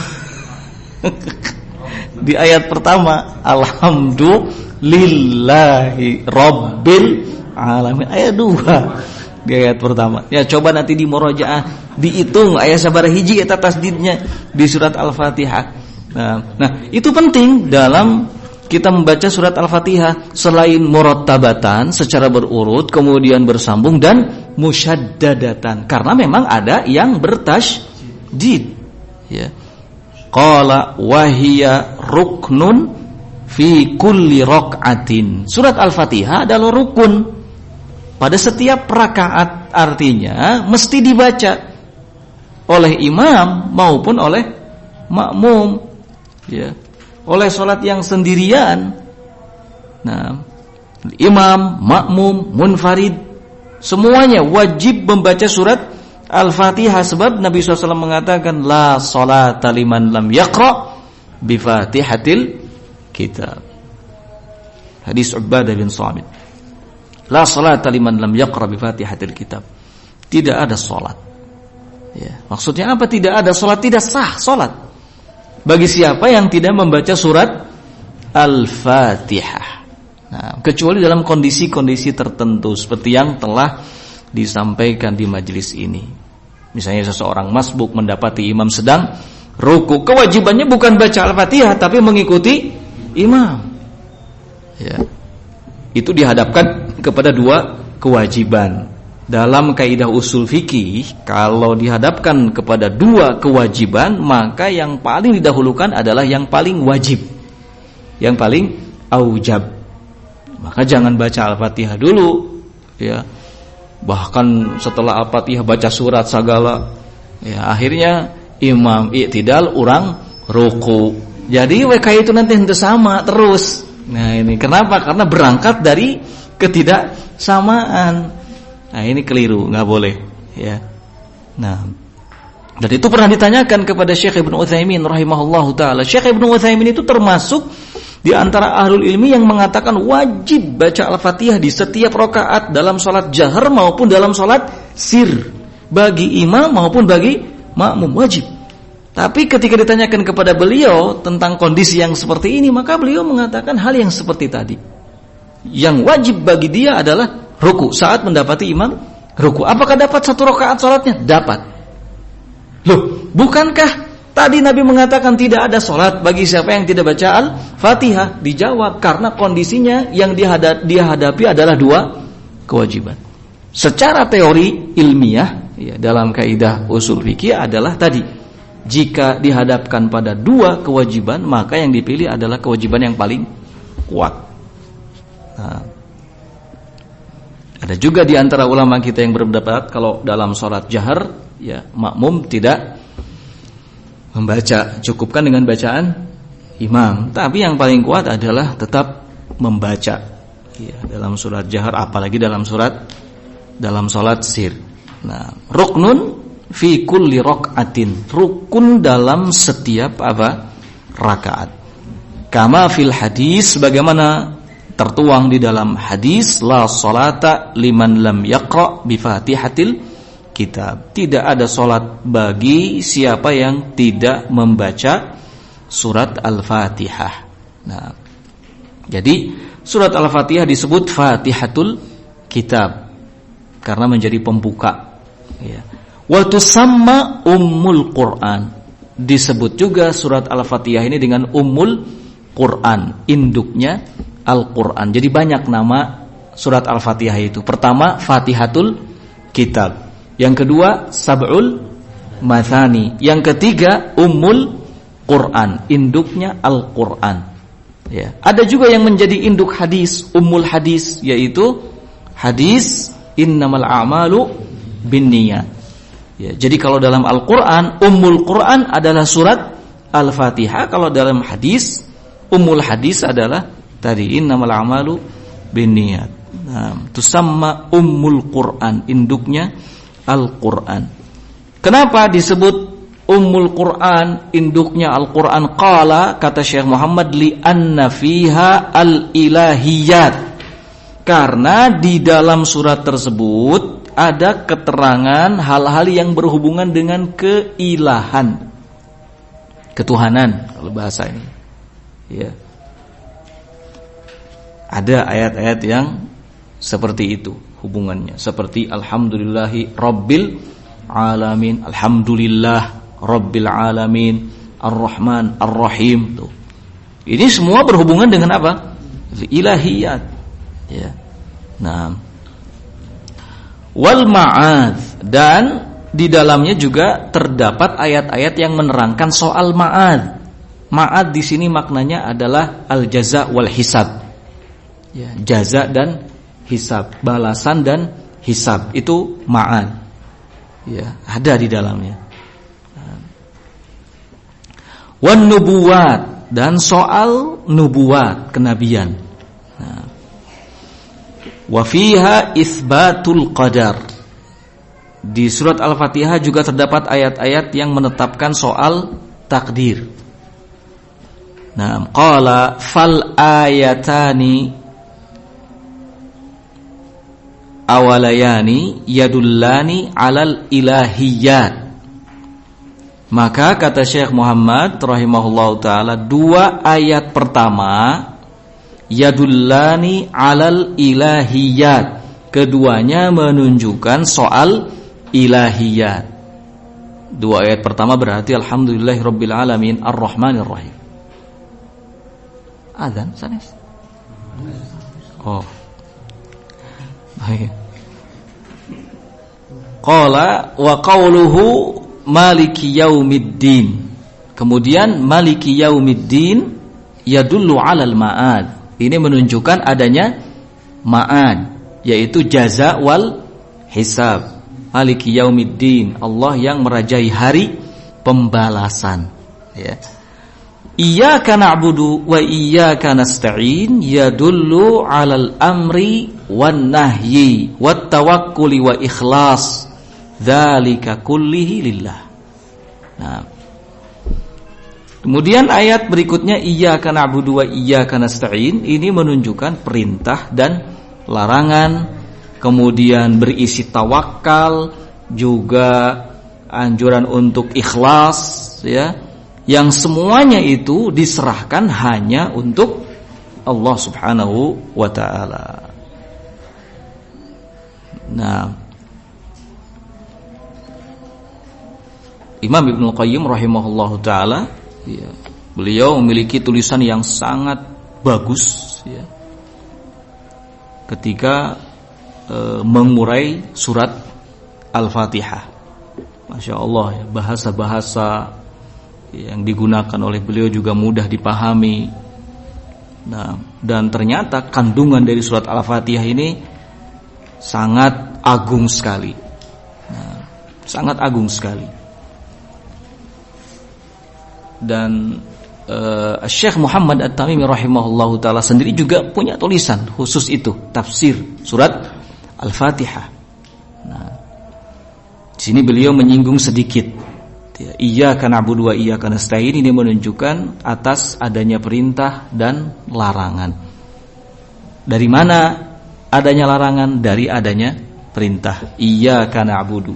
B: Di ayat pertama Alhamdulillahi Rabbil Alamin, ayat 2 di ayat pertama. Ya, coba nanti di murojaah dihitung ayat sabar hiji eta tasdidnya di surat Al-Fatihah. Nah, itu penting dalam kita membaca surat Al-Fatihah, selain murattabatan secara berurut, kemudian bersambung, dan musyaddadatan, karena memang ada yang bertasydid. Ya. Qala wahiya ruknun fi kulli raq'atin. Surat Al-Fatihah adalah rukun pada setiap rakaat, artinya mesti dibaca oleh imam maupun oleh makmum. Ya. Oleh salat yang sendirian. Nah, imam, makmum, munfarid, semuanya wajib membaca surat Al-Fatihah, sebab Nabi SAW mengatakan la salata liman lam yaqra bi Fatihatil kitab. Hadis Ubadah bin Samit. La salata liman lam yaqra bi Fatihatil kitab. Tidak ada salat. Ya, maksudnya apa tidak ada salat? Tidak sah salat bagi siapa yang tidak membaca surat Al-Fatihah. Nah, kecuali dalam kondisi-kondisi tertentu seperti yang telah disampaikan di majelis ini. Misalnya seseorang masbuk mendapati imam sedang ruku, kewajibannya bukan baca Al-Fatihah tapi mengikuti imam. Ya. Itu dihadapkan kepada dua kewajiban. Dalam kaidah usul fikih, kalau dihadapkan kepada dua kewajiban, maka yang paling didahulukan adalah yang paling wajib, yang paling aujab. Maka jangan baca Al-Fatihah dulu, ya. Bahkan setelah Al-Fatihah baca surat segala, ya, akhirnya imam i'tidal, orang ruku. Jadi WK itu nanti henteu sama terus. Nah, ini kenapa? Karena berangkat dari ketidaksamaan. Nah, ini keliru, nggak boleh, ya. Nah, dan itu pernah ditanyakan kepada Syekh Ibnu Utsaimin rahimahullahu taala. Syekh Ibnu Utsaimin itu termasuk di antara ahlul ilmi yang mengatakan wajib baca Al-Fatihah di setiap rakaat dalam salat jahar maupun dalam salat sir, bagi imam maupun bagi makmum, wajib. Tapi ketika ditanyakan kepada beliau tentang kondisi yang seperti ini, maka beliau mengatakan hal yang seperti tadi. Yang wajib bagi dia adalah ruku saat mendapati imam ruku. Apakah dapat satu rakaat salatnya? Dapat. Loh, bukankah tadi Nabi mengatakan tidak ada salat bagi siapa yang tidak baca Al-Fatihah? Dijawab, karena kondisinya yang dia hadapi adalah dua kewajiban. Secara teori ilmiah, ya, dalam kaidah usul fikih adalah tadi, jika dihadapkan pada dua kewajiban, maka yang dipilih adalah kewajiban yang paling kuat. Nah, ada juga di antara ulama kita yang berpendapat kalau dalam salat jahar, ya, makmum tidak membaca, cukupkan dengan bacaan imam. Tapi yang paling kuat adalah tetap membaca, ya, dalam surat jahar, apalagi dalam salat sir. Nah, ruknun fi kulli raqatin, rukun dalam setiap rakaat. Kama fil hadis, bagaimana tertuang di dalam hadis, la salata liman lam yaqra bi Fatihatil kitab. Tidak ada salat bagi siapa yang tidak membaca surat Al-Fatihah. Nah, jadi surat Al-Fatihah disebut Fatihatul Kitab karena menjadi pembuka, ya. Wa tusamma Ummul Quran. Disebut juga surat Al-Fatihah ini dengan Ummul Quran, induknya Al-Quran. Jadi banyak nama surat Al-Fatihah itu. Pertama Fatihatul Kitab, yang kedua Sab'ul Mathani, yang ketiga Ummul Quran, induknya Al-Quran, ya. Ada juga yang menjadi induk hadis, Ummul Hadis, yaitu hadis innamal a'malu binniyat. Ya, jadi kalau dalam Al-Quran, Ummul Quran adalah surat Al-Fatihah. Kalau dalam hadis, Ummul Hadis adalah tadi innamal a'malu binniyat. Nah, tusamma Ummul Quran, induknya Al-Quran. Kenapa disebut Ummul Quran, induknya Al-Quran? Qala, kata Syekh Muhammad, li anna fiha al-ilahiyat. Karena di dalam surat tersebut ada keterangan hal-hal yang berhubungan dengan keilahan, ketuhanan kalau bahasa ini, ya. Ada ayat-ayat yang seperti itu hubungannya, seperti alhamdulillahi rabbil alamin, alhamdulillah rabbil alamin, ar-rahman ar-rahim. Tuh, ini semua berhubungan dengan apa? Ilahiyat, ya. Nah, wal ma'ad, dan di dalamnya juga terdapat ayat-ayat yang menerangkan soal ma'ad. Ma'ad di sini maknanya adalah al-jaza wal hisab. Ya, jaza dan hisab, balasan dan hisab, itu ma'ad. Ya, ada di dalamnya. Wan nubuwat, dan soal nubuwat, kenabian. Nah, wa fiha itsbatul qadar. Di surat Al-Fatihah juga terdapat ayat-ayat yang menetapkan soal takdir. Nah, qala fal ayatani awalayani yadullani alal ilahiyat. Maka kata Syekh Muhammad rahimahullahu taala, dua ayat pertama yadullani alal ilahiyat, keduanya menunjukkan soal ilahiyat. Dua ayat pertama berarti alhamdulillahirabbil alamin arrahmanir rahim. Azan sanes. Oh. Baik. Qala wa qauluhu maliki yaumiddin. Kemudian maliki yaumiddin yadullu 'alal ma'ad. Ini menunjukkan adanya ma'ad, yaitu jaza wal hisab. Maliki yaumiddin, Allah yang merajai hari pembalasan, ya. Iyyaka na'budu wa iyyaka nasta'in yadullu 'alal amri wan nahyi wat tawakkuli wa ikhlas. Dzalika kullihi lillah. Nah, kemudian ayat berikutnya iyyaka na'budu wa iyyaka nasta'in, ini menunjukkan perintah dan larangan, kemudian berisi tawakal, juga anjuran untuk ikhlas, ya, yang semuanya itu diserahkan hanya untuk Allah Subhanahu wa ta'ala. Nah, Imam Ibnu Qayyim rahimahullahu ta'ala, ya, beliau memiliki tulisan yang sangat bagus, ya, ketika mengurai surat Al-Fatihah. Masya Allah, ya, bahasa-bahasa yang digunakan oleh beliau juga mudah dipahami. Nah, dan ternyata kandungan dari surat Al-Fatihah ini sangat agung sekali. Nah, sangat agung sekali. Dan Syekh Muhammad At-Tamimi rahimahullahu taala sendiri juga punya tulisan khusus itu, tafsir surat Al-Fatihah. Nah, di sini beliau menyinggung sedikit, ya, iyyaka na'budu wa iyyaka nasta'in, ini menunjukkan atas adanya perintah dan larangan. Dari mana adanya larangan? Dari adanya perintah. Iyyaka na'budu.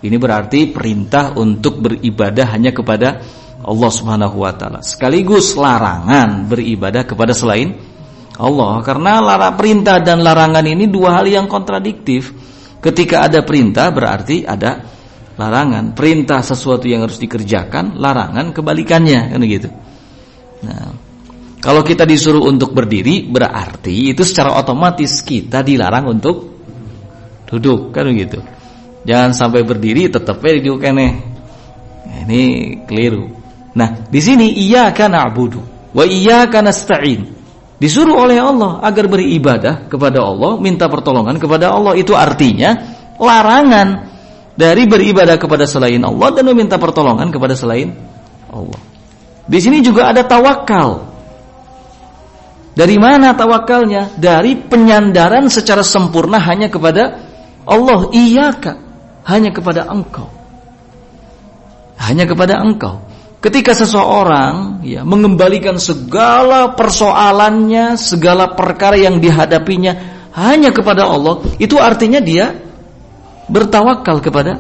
B: Ini berarti perintah untuk beribadah hanya kepada Allah Subhanahu wa taala. Sekaligus larangan beribadah kepada selain Allah, karena perintah dan larangan ini dua hal yang kontradiktif. Ketika ada perintah berarti ada larangan. Perintah sesuatu yang harus dikerjakan, larangan kebalikannya, kan gitu. Nah, kalau kita disuruh untuk berdiri berarti itu secara otomatis kita dilarang untuk duduk, kan gitu. Jangan sampai berdiri tetap duduk kene. Ini keliru. Nah, di sini iyyaka na'budu wa iyyaka nasta'in. Disuruh oleh Allah agar beribadah kepada Allah, minta pertolongan kepada Allah. Itu artinya larangan dari beribadah kepada selain Allah dan meminta pertolongan kepada selain Allah. Di sini juga ada tawakal. Dari mana tawakalnya? Dari penyandaran secara sempurna hanya kepada Allah. Iyyaka, hanya kepada Engkau. Hanya kepada Engkau. Ketika seseorang, ya, mengembalikan segala persoalannya, segala perkara yang dihadapinya hanya kepada Allah, itu artinya dia bertawakal kepada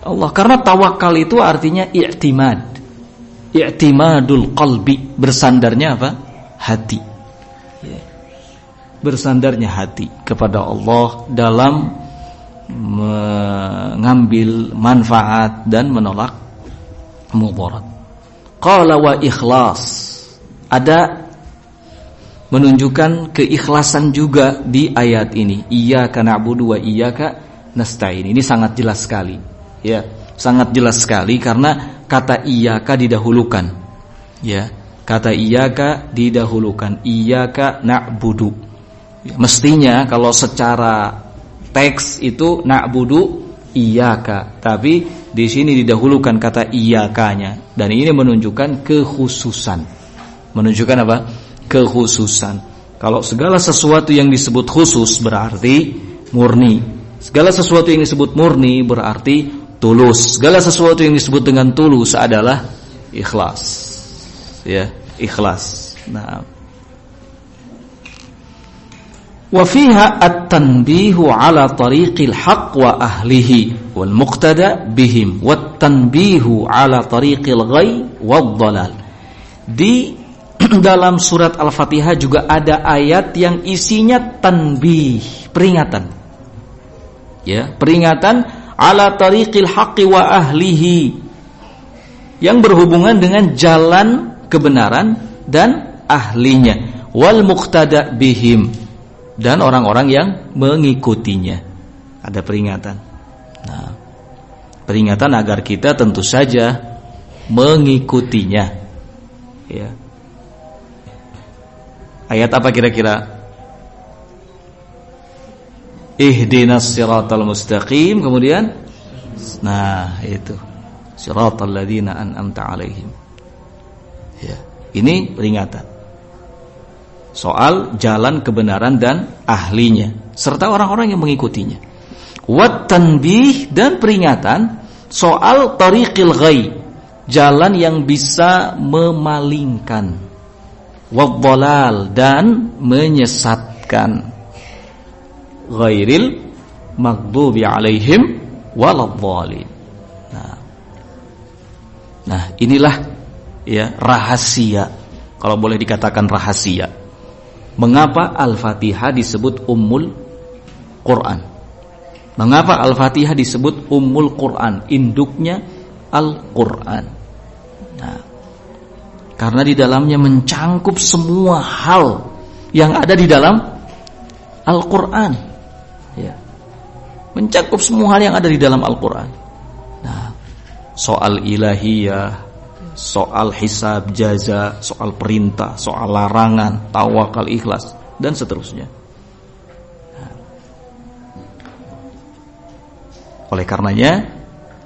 B: Allah. Karena tawakal itu artinya i'timad. I'timadul qalbi, bersandarnya apa? Hati. Ya. Bersandarnya hati kepada Allah dalam mengambil manfaat dan menolak mudarat. Qala wa ikhlas, ada menunjukkan keikhlasan juga di ayat ini. Iyyaka na'budu wa iyyaka nasta'in. Ini sangat jelas sekali, ya, sangat jelas sekali karena kata iyyaka didahulukan, ya, kata iyyaka didahulukan. Iyyaka na'budu, ya, mestinya kalau secara teks itu na'budu iyyaka, tapi di sini didahulukan kata iyyakanya, dan ini menunjukkan kekhususan. Menunjukkan apa? Kekhususan. Kalau segala sesuatu yang disebut khusus berarti murni. Segala sesuatu yang disebut murni berarti tulus. Segala sesuatu yang disebut dengan tulus adalah ikhlas. Ya, ikhlas. Nah, Wa fiha at-tanbihu ala tariqil haqq wa ahlihi wal muqtada bihim wat tanbihu ala tariqil ghai wad dhalal. Di dalam surat Al-Fatihah juga ada ayat yang isinya tanbih, peringatan. Ya, peringatan ala tariqil haqqi wa ahlihi, yang berhubungan dengan jalan kebenaran dan ahlinya, wal muqtada bihim, dan orang-orang yang mengikutinya. Ada peringatan. Nah, peringatan agar kita tentu saja mengikutinya. Ya. Ayat apa kira-kira? Ihdinas siratal mustaqim, kemudian nah itu siratal ladzina an'amta alaihim. Ya, ini peringatan soal jalan kebenaran dan ahlinya serta orang-orang yang mengikutinya. Wat tanbih, dan peringatan soal tariqil ghai, jalan yang bisa memalingkan, wad dhalal, dan menyesatkan, ghairil maghdubi alaihim waladhdallin. Nah, inilah ya rahasia, kalau boleh dikatakan rahasia, mengapa Al-Fatihah disebut Ummul Quran. Mengapa Al-Fatihah disebut Ummul Quran, induknya Al-Quran. Nah, karena di dalamnya mencangkup semua hal yang ada di dalam Al-Quran. Ya. Mencakup semua hal yang ada di dalam Al-Quran. Nah, soal ilahiyah, soal hisab jaza, soal perintah, soal larangan, tawakal, ikhlas, dan seterusnya. Nah. Oleh karenanya,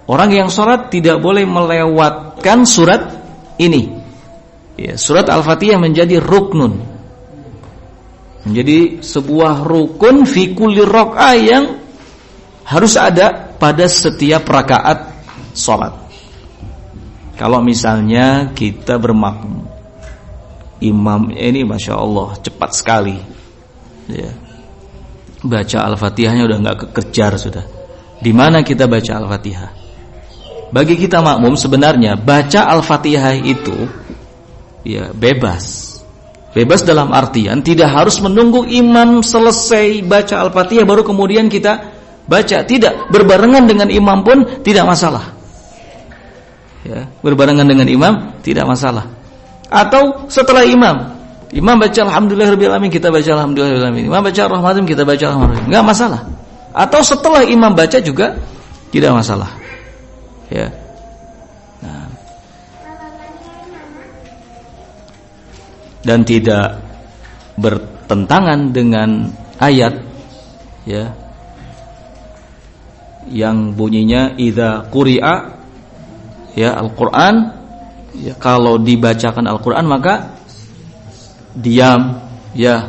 B: orang yang sholat tidak boleh melewatkan surat ini. Ya, surat Al-Fatihah menjadi ruknun, menjadi sebuah rukun fi kulli raka'ah yang harus ada pada setiap rakaat sholat. Kalau misalnya kita bermakmum, imam ini Masya Allah cepat sekali ya, baca Al-Fatihahnya udah gak kekejar sudah. Di mana kita baca Al-Fatihah? Bagi kita makmum sebenarnya baca Al-Fatihah itu ya bebas. Bebas dalam artian tidak harus menunggu imam selesai baca Al-Fatihah baru kemudian kita baca. Tidak, berbarengan dengan imam pun tidak masalah. Ya, berbarengan dengan imam tidak masalah. Atau setelah imam baca alhamdulillahirabbil alamin, kita baca alhamdulillahirabbil alamin. Imam baca ar-rahmanir, kita baca ar-rahmanir. Enggak masalah. Atau setelah imam baca juga tidak masalah. Ya. Nah. Dan tidak bertentangan dengan ayat ya yang bunyinya idza quri'a ya Al-Qur'an, ya kalau dibacakan Al-Qur'an maka diam ya.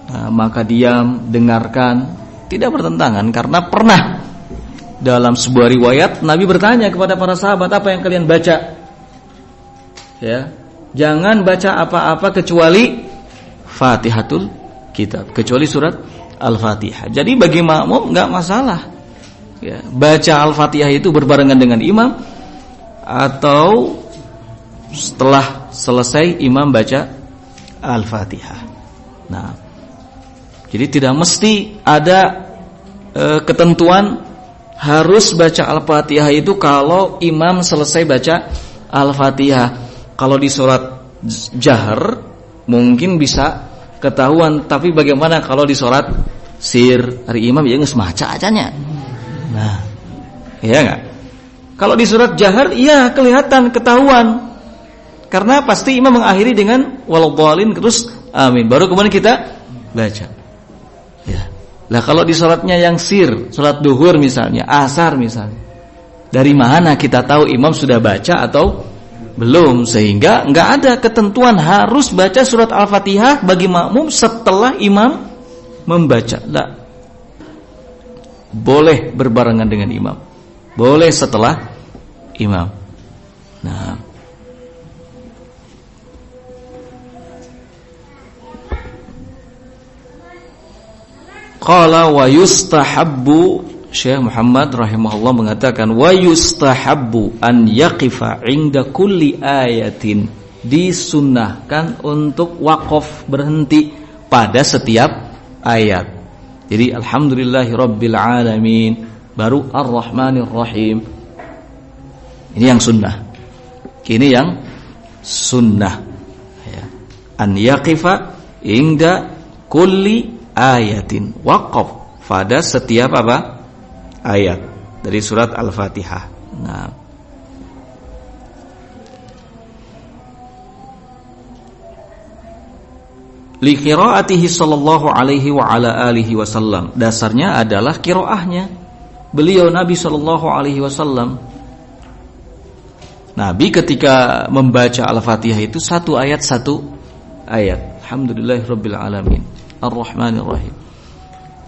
B: Nah, maka diam, dengarkan, tidak bertentangan, karena pernah dalam sebuah riwayat Nabi bertanya kepada para sahabat, apa yang kalian baca? Ya, jangan baca apa-apa kecuali Fatihatul Kitab, kecuali surat Al-Fatihah. Jadi bagi makmum enggak masalah. Ya, baca Al-Fatihah itu berbarengan dengan imam atau setelah selesai imam baca Al-Fatihah. Nah, jadi tidak mesti ada ketentuan harus baca Al-Fatihah itu kalau imam selesai baca Al-Fatihah. Kalau di surat jahar mungkin bisa ketahuan, tapi bagaimana kalau di surat sir hari imam ya geus maca acanya. Nah, iya enggak? Kalau di surat jahar iya kelihatan, ketahuan. Karena pasti imam mengakhiri dengan waladhdallin terus amin. Baru kemudian kita baca. Ya. Lah kalau di salatnya yang sir, salat duhur misalnya, asar misalnya, dari mana kita tahu imam sudah baca atau belum? Sehingga enggak ada ketentuan harus baca surat Al-Fatihah bagi makmum setelah imam membaca. Lah. Boleh berbarengan dengan imam. Boleh setelah imam. Nah, Qala wa yustahabbu, Syekh Muhammad rahimahullah mengatakan wa yustahabbu an yaqifa 'inda kulli ayatin, disunnahkan untuk waqaf, berhenti pada setiap ayat. Jadi alhamdulillahirabbil alamin baru ar-rahmanir rahim. Ini yang sunnah. Ini yang sunnah. Ya. An yaqifa 'inda kulli ayatin, waqaf pada setiap apa? Ayat dari surat Al-Fatihah. Nah, li qiraatihi sallallahu alaihi wa ala alihi wasallam, dasarnya adalah qiraahnya beliau Nabi sallallahu alaihi wasallam. Nabi ketika membaca Al-Fatihah itu satu ayat satu ayat. Alhamdulillahirabbil alamin ar-rahmanir rahim.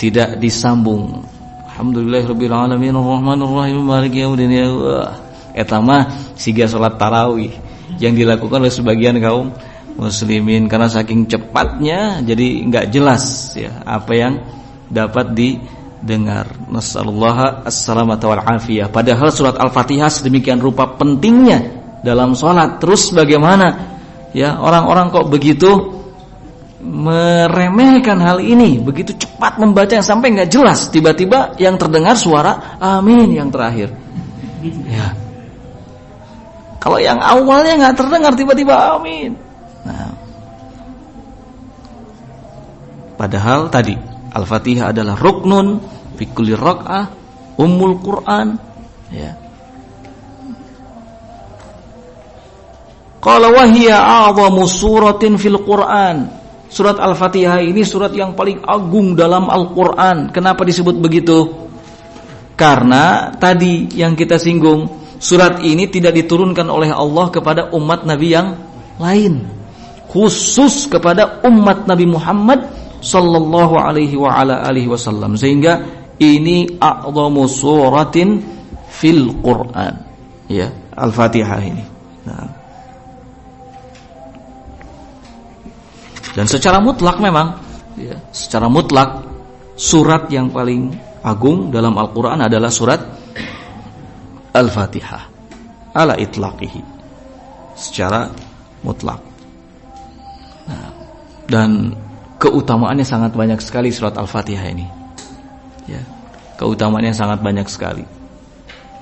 B: Tidak disambung. Alhamdulillahirabbil alamin ar-rahmanir rahim maliki yaumiddin. Eta mah siga salat tarawih yang dilakukan oleh sebagian kaum muslimin karena saking cepatnya jadi enggak jelas ya apa yang dapat didengar. Nasallallahu as-salamata wal afiyah. Padahal surat Al-Fatihah sedemikian rupa pentingnya dalam salat. Terus bagaimana ya orang-orang kok begitu meremehkan hal ini, begitu cepat membaca sampai nggak jelas, tiba-tiba yang terdengar suara amin yang terakhir. Ya. Kalau yang awalnya nggak terdengar tiba-tiba amin. Nah. Padahal tadi Al-Fatihah adalah ruknun fi kulli rak'ah, ummul Quran. Ya. Qala wa hiya a'zamu suratin fil Quran. Surat Al-Fatihah ini surat yang paling agung dalam Al-Quran. Kenapa disebut begitu? Karena tadi yang kita singgung, surat ini tidak diturunkan oleh Allah kepada umat Nabi yang lain, khusus kepada umat Nabi Muhammad sallallahu alaihi wa ala alihi wasallam. Sehingga ini a'zamu suratin fil Quran. Ya, Al-Fatihah ini. Nah. Dan secara mutlak memang ya, secara mutlak surat yang paling agung dalam Al-Quran adalah surat Al-Fatihah ala itlaqihi, secara mutlak. Nah, dan keutamaannya sangat banyak sekali surat Al-Fatihah ini ya, keutamaannya sangat banyak sekali.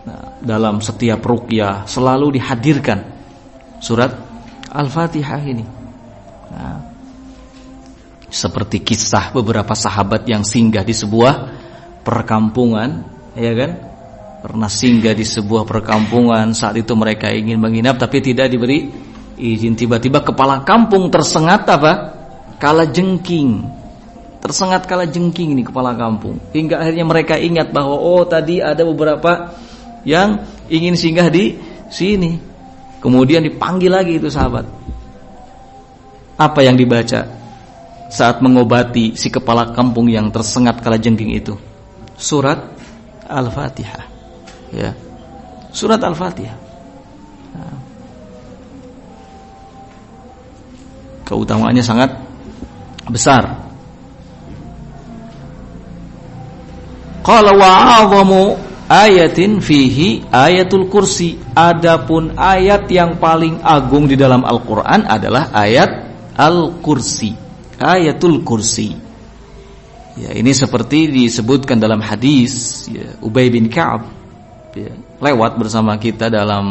B: Nah, dalam setiap ruqyah selalu dihadirkan surat Al-Fatihah ini. Nah, seperti kisah beberapa sahabat yang singgah di sebuah perkampungan, ya kan? Pernah singgah di sebuah perkampungan, saat itu mereka ingin menginap tapi tidak diberi izin. Tiba-tiba kepala kampung tersengat apa? Kalajengking. Tersengat kalajengking ini kepala kampung. Hingga akhirnya mereka ingat bahwa oh tadi ada beberapa yang ingin singgah di sini. Kemudian dipanggil lagi itu sahabat. Apa yang dibaca saat mengobati si kepala kampung yang tersengat kalajengking itu? Surat Al-Fatihah. Ya. Surat Al-Fatihah. Nah. Keutamaannya sangat besar. Qala wa 'azamu ayatin fihi ayatul kursi. Adapun ayat yang paling agung di dalam Al-Qur'an adalah ayat Al-Kursi. Ayatul Kursi. Ya, ini seperti disebutkan dalam hadis ya, Ubay bin Ka'ab ya, lewat bersama kita dalam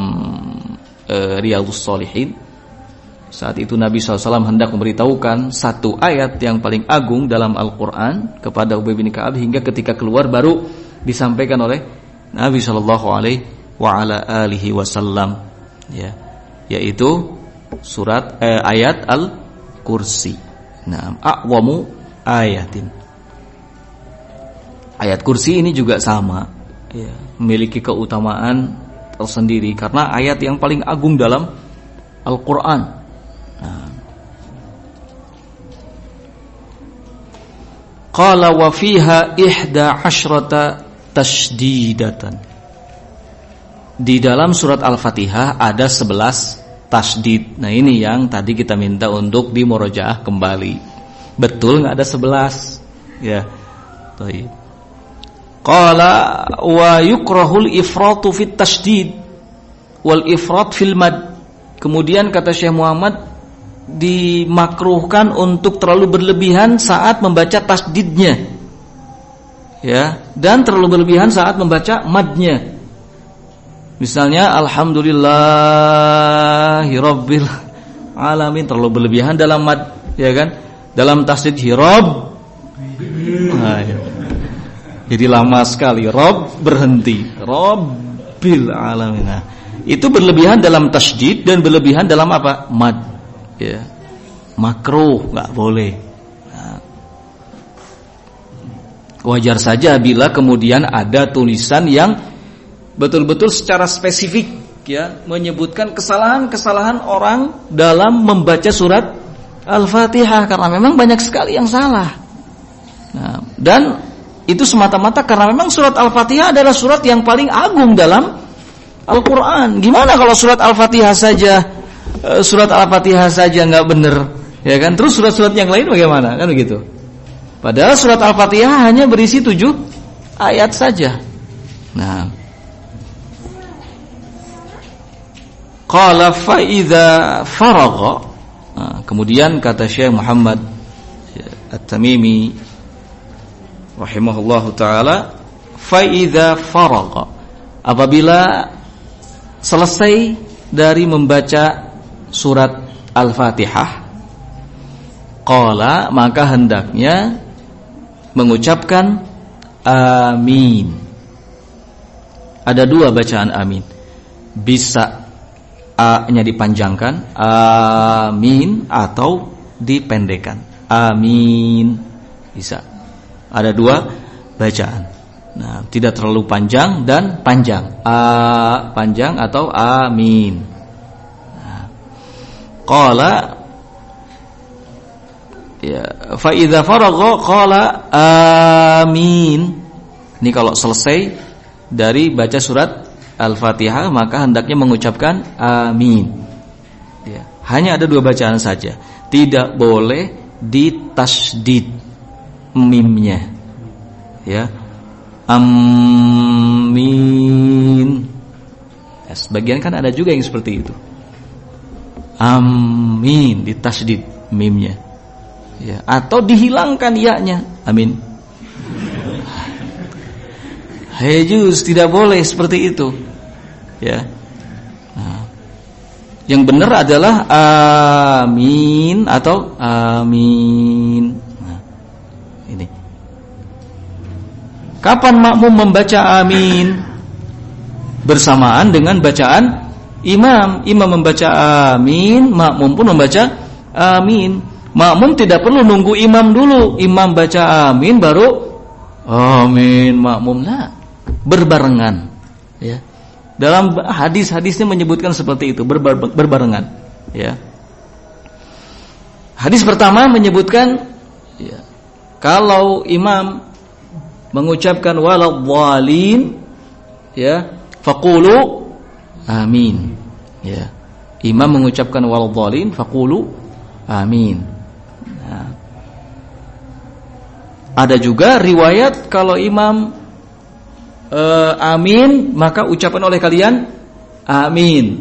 B: Riyadhus Shalihin. Saat itu Nabi SAW hendak memberitahukan satu ayat yang paling agung dalam Al-Quran kepada Ubay bin Ka'ab, hingga ketika keluar baru disampaikan oleh Nabi SAW ya, yaitu surat ayat Al-Kursi. Nah, a'wamu ayatin. Ayat kursi ini juga sama ya, memiliki keutamaan tersendiri karena ayat yang paling agung dalam Al-Quran. Nah. Qala wa fiha 11 tasydidatan. Di dalam surat Al-Fatihah ada 11 tasdid. Nah ini yang tadi kita minta untuk dimurojaah kembali. Betul nggak ada 11? Ya, Baik. Qala wa yukrahul ifratu fit tasydid wal ifrat fil mad. Kemudian kata Syekh Muhammad, dimakruhkan untuk terlalu berlebihan saat membaca tasdidnya, ya, dan terlalu berlebihan saat membaca madnya. Misalnya alhamdulillahirabbil alamin, terlalu berlebihan dalam mad, ya kan? Dalam tasdid hirab, jadi lama sekali. Rob berhenti, Rabbil alamin. Nah, itu berlebihan dalam tasydid dan berlebihan dalam apa? Mad. Ya. Makruh, enggak boleh. Nah, wajar saja bila kemudian ada tulisan yang betul-betul secara spesifik, ya, menyebutkan kesalahan-kesalahan orang dalam membaca surat Al-Fatihah, karena memang banyak sekali yang salah. Nah, dan itu semata-mata karena memang surat Al-Fatihah adalah surat yang paling agung dalam Al-Quran. Gimana kalau surat Al-Fatihah saja nggak benar, ya kan? Terus surat-surat yang lain bagaimana? Kan begitu. Padahal surat Al-Fatihah hanya berisi 7 ayat saja. Nah, qala fa idza faragha. Nah, kemudian kata Syekh Muhammad At-Tamimi rahimahullahu taala, fa idza faragha, apabila selesai dari membaca surat Al-Fatihah, qala, maka hendaknya mengucapkan amin. Ada 2 bacaan amin. Bisa A-nya dipanjangkan, amin, atau dipendekkan, amin. Bisa. Ada 2 bacaan. Nah, tidak terlalu panjang dan panjang. Panjang atau amin. Nah, qala, ya, fa idza faragha qala amin. Ini kalau selesai dari baca surat Al-Fatihah, maka hendaknya mengucapkan amin. Ya, hanya ada 2 bacaan saja. Tidak boleh ditasydid mimnya. Ya. Amin. Ya, sebagian kan ada juga yang seperti itu. Amin, ditasydid mimnya. Ya, atau dihilangkan ya-nya. Amin. Hejuz, tidak boleh seperti itu. Ya. Nah, yang benar adalah amin atau amin. Nah, ini. Kapan makmum membaca amin? Bersamaan dengan bacaan imam. Imam membaca amin, makmum pun membaca amin. Makmum tidak perlu nunggu imam dulu. Imam baca amin baru amin makmum. Nah, berbarengan, ya. Dalam hadis-hadisnya menyebutkan seperti itu, berbarengan, ya. Hadis pertama menyebutkan, ya, kalau imam mengucapkan waladhdallin, ya, faqulu amin, ya. Imam mengucapkan waladhdallin, faqulu amin. Nah, ada juga riwayat kalau imam amin, maka ucapan oleh kalian amin.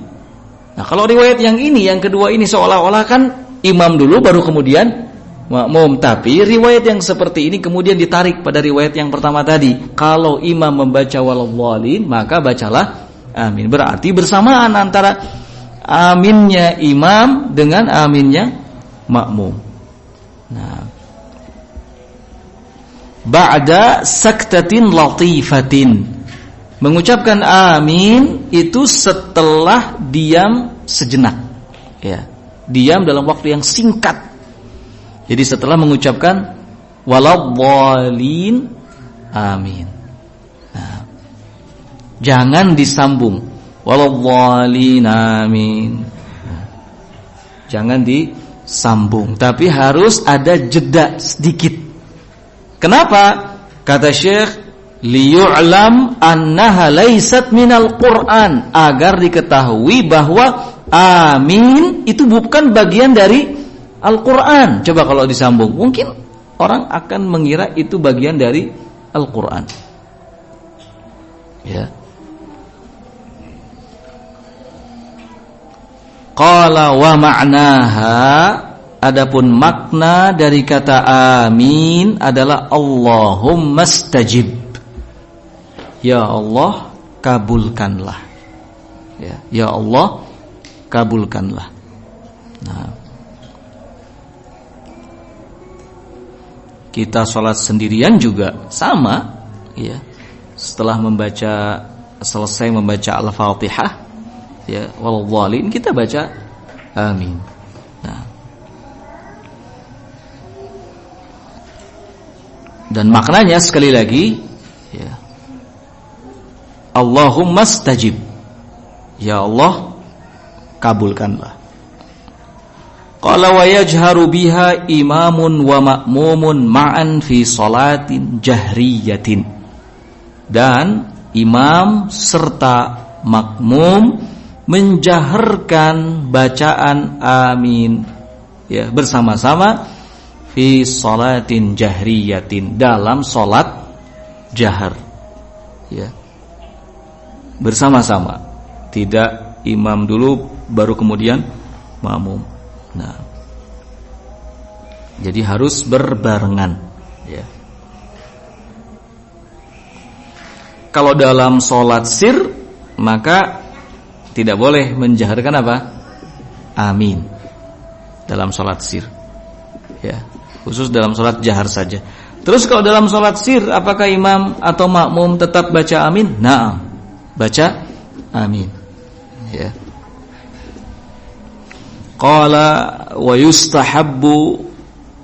B: Nah, kalau riwayat yang ini, yang kedua ini, seolah-olah kan imam dulu baru kemudian makmum. Tapi riwayat yang seperti ini kemudian ditarik pada riwayat yang pertama tadi. Kalau imam membaca waladhdallin, maka bacalah amin. Berarti bersamaan antara aminnya imam dengan aminnya makmum. Nah, ba'da saktatin latifatin, mengucapkan amin itu setelah diam sejenak, ya, diam dalam waktu yang singkat. Jadi setelah mengucapkan waladhdallin, amin. Nah, jangan disambung waladhdallin, amin. Nah, jangan disambung, tapi harus ada jeda sedikit. Kenapa? Kata Syekh, liyu'lam annaha laysat minal Qur'an, agar diketahui bahwa amin itu bukan bagian dari Al-Qur'an. Coba kalau disambung, mungkin orang akan mengira itu bagian dari Al-Qur'an. Ya. Qala wa ma'naha, adapun makna dari kata amin adalah Allahumma stajib. Ya Allah, kabulkanlah. Ya Allah, kabulkanlah. Nah, kita sholat sendirian juga sama, ya. Setelah selesai membaca Al-Fatihah, ya, waladhdallin, kita baca amin. Nah, dan maknanya sekali lagi, ya, Allahumma stajib. Ya Allah, kabulkanlah. Qala wa yajharu biha imamun wa ma'mumun ma'an fi salatin jahriyatin. Dan imam serta makmum menjaharkan bacaan amin, ya, bersama-sama fi salatin jahriyatin, dalam salat jahar, ya, bersama-sama, tidak imam dulu baru kemudian makmum. Nah, jadi harus berbarengan, ya. Kalau dalam sholat sir, maka tidak boleh menjaharkan apa? Amin dalam sholat sir, ya, khusus dalam sholat jahar saja. Terus kalau dalam sholat sir, apakah imam atau makmum tetap baca amin? Naam, baca amin, ya. Qala wa yustahabbu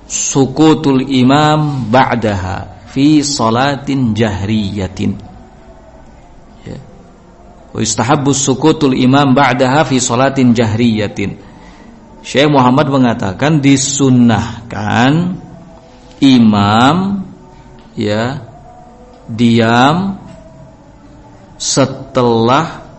B: sukutul imam ba'daha fi salatin jahriyatin. Ya. Wa yustahabbu sukutul imam ba'daha fi salatin jahriyatin. Syekh Muhammad mengatakan disunnahkan imam, ya, diam setelah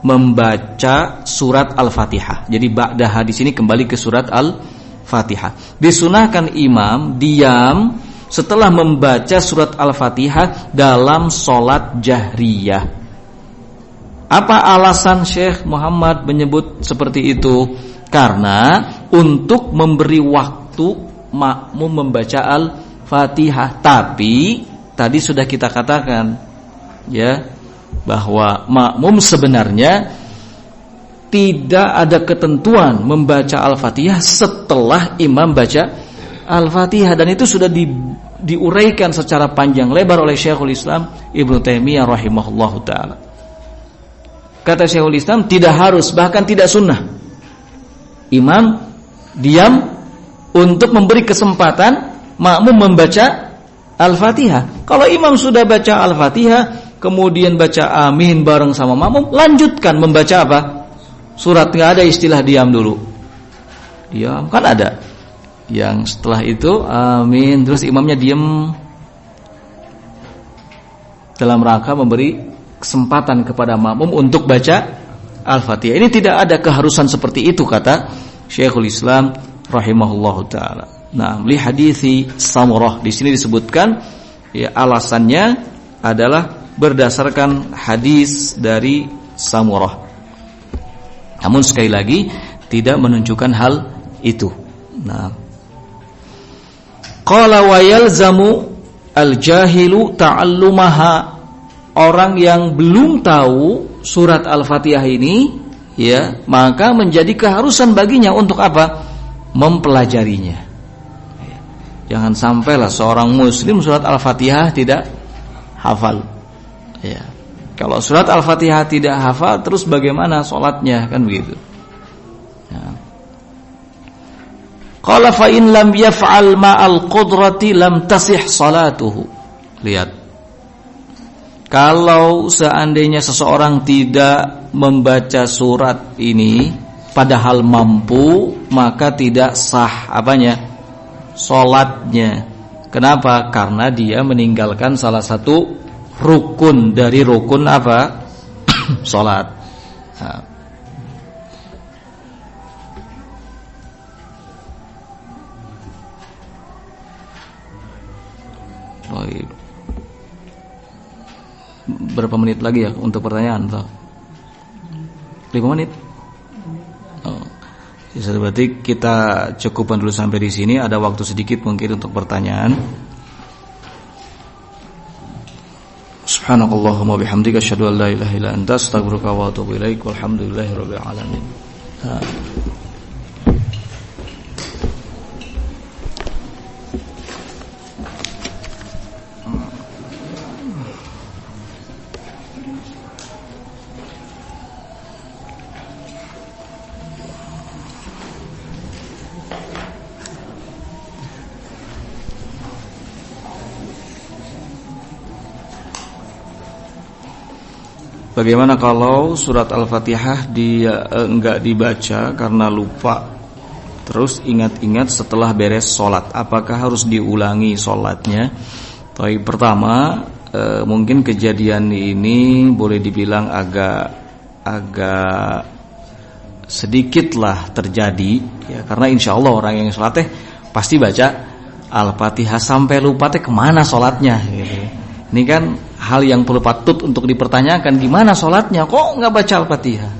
B: membaca surat Al-Fatihah. Jadi ba'daha di sini kembali ke surat Al-Fatihah. Disunahkan imam diam setelah membaca surat Al-Fatihah dalam salat jahriyah. Apa alasan Syekh Muhammad menyebut seperti itu? Karena untuk memberi waktu makmum membaca Al-Fatihah. Tapi tadi sudah kita katakan, ya, bahwa makmum sebenarnya tidak ada ketentuan membaca Al-Fatihah setelah imam baca Al-Fatihah, dan itu sudah diuraikan secara panjang lebar oleh Syekhul Islam Ibnu Taimiyah rahimahullahu taala. Kata Syekhul Islam, tidak harus, bahkan tidak sunnah imam diam untuk memberi kesempatan makmum membaca Al-Fatihah. Kalau imam sudah baca Al-Fatihah kemudian baca amin bareng sama makmum, lanjutkan membaca apa? Surat. Nggak ada istilah diam dulu. Diam kan ada. Yang setelah itu amin, terus imamnya diam dalam rangka memberi kesempatan kepada makmum untuk baca Al-Fatihah. Ini tidak ada keharusan seperti itu, kata Syekhul Islam rahimahullahu taala. Nah, li hadithi Samurah, di sini disebutkan, ya, alasannya adalah berdasarkan hadis dari Samurah. Namun sekali lagi tidak menunjukkan hal itu. Nah, qala wa yalzamu al-jahilu ta'allumaha. Orang yang belum tahu surat Al-Fatihah ini, ya, maka menjadi keharusan baginya untuk apa? Mempelajarinya. Jangan sampailah seorang muslim surat Al-Fatihah tidak hafal. Ya. Kalau surat Al-Fatihah tidak hafal, terus bagaimana sholatnya, kan begitu. Ya. Qala fa in lam yaf'al ma'al qudrati lam tasih salatuhu. Lihat. Kalau seandainya seseorang tidak membaca surat ini padahal mampu, maka tidak sah apanya? Salatnya. Kenapa? Karena dia meninggalkan salah satu rukun dari rukun apa? Salat. Nah. berapa menit lagi ya untuk pertanyaan? 5 menit. Oh. Ya, berarti kita cukupkan dulu sampai di sini. Ada waktu sedikit mungkin untuk pertanyaan. Subhanakallahumma bihamdika asyhadu an la ilaha illa anta astaghfiruka wa atubu ilaik. Walhamdulillahirabbil alamin. Bagaimana kalau surat Al-Fatihah dia enggak dibaca karena lupa, terus ingat-ingat setelah beres sholat, apakah harus diulangi sholatnya? Tapi pertama, mungkin kejadian ini boleh dibilang agak sedikitlah terjadi, ya, karena insya Allah orang yang sholat pasti baca Al-Fatihah sampai lupa kemana sholatnya, gitu. Ini kan hal yang perlu patut untuk dipertanyakan, gimana sholatnya kok nggak baca Al-Fatihah.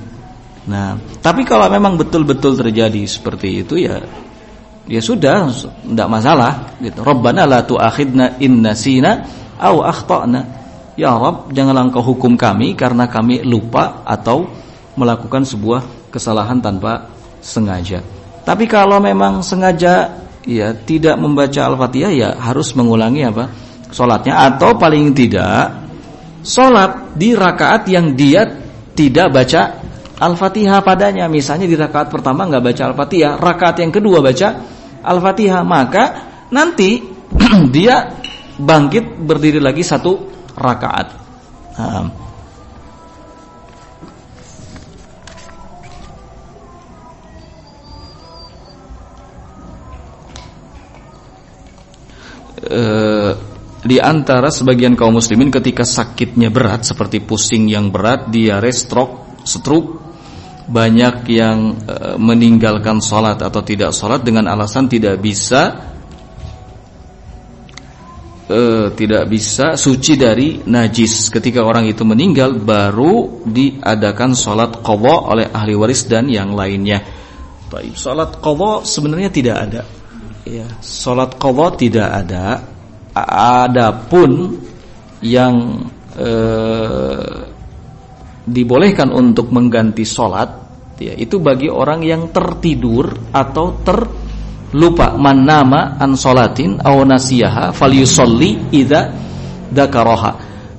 B: Nah, tapi kalau memang betul-betul terjadi seperti itu, ya sudah, tidak masalah gitu. Rabbana la tu'akhidna in nasina aw akhtana. Ya Rabb, janganlah Engkau hukum kami karena kami lupa atau melakukan sebuah kesalahan tanpa sengaja. Tapi kalau memang sengaja, ya tidak membaca Al-Fatihah, ya harus mengulangi sholatnya, atau paling tidak sholat di rakaat yang dia tidak baca Al-Fatihah padanya. Misalnya di rakaat pertama nggak baca Al-Fatihah, rakaat yang kedua baca Al-Fatihah, maka nanti dia bangkit berdiri lagi 1 rakaat. Di antara sebagian kaum muslimin ketika sakitnya berat seperti pusing yang berat, diare, stroke, banyak yang meninggalkan sholat atau tidak sholat dengan alasan tidak bisa suci dari najis. Ketika orang itu meninggal, baru diadakan sholat qadha oleh ahli waris dan yang lainnya. Baik, sholat qadha sebenarnya tidak ada. Ya, sholat qadha tidak ada. Adapun yang dibolehkan untuk mengganti sholat, ya, itu bagi orang yang tertidur atau terlupa. Man nama an sholatin aw nasiyaha falyusolli idza dzakaraha.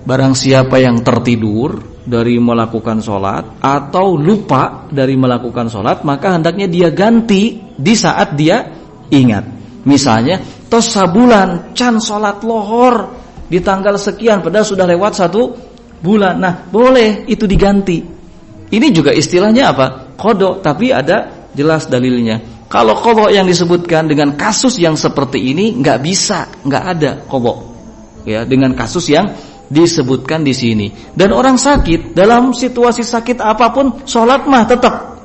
B: Barang siapa yang tertidur dari melakukan sholat atau lupa dari melakukan sholat, maka hendaknya dia ganti di saat dia ingat. Misalnya tos sabulan can sholat lohor di tanggal sekian, padahal sudah lewat 1 bulan. Nah, boleh itu diganti. Ini juga istilahnya qadha, tapi ada jelas dalilnya. Kalau qadha yang disebutkan dengan kasus yang seperti ini nggak bisa, nggak ada qadha. Ya, dengan kasus yang disebutkan di sini. Dan orang sakit, dalam situasi sakit apapun, sholat mah tetap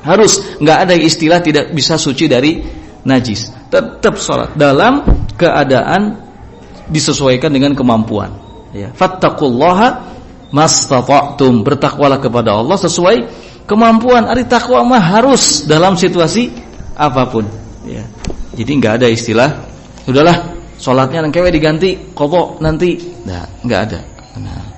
B: harus, nggak ada istilah tidak bisa suci dari najis, tetap sholat dalam keadaan disesuaikan dengan kemampuan. Ya, fattaqullaha mastata'tum, bertakwalah kepada Allah sesuai kemampuan. Ari takwa mah harus dalam situasi apapun. Ya, jadi nggak ada istilah udahlah sholatnya nang kewe diganti qadha nanti, nah, nggak ada. Nah.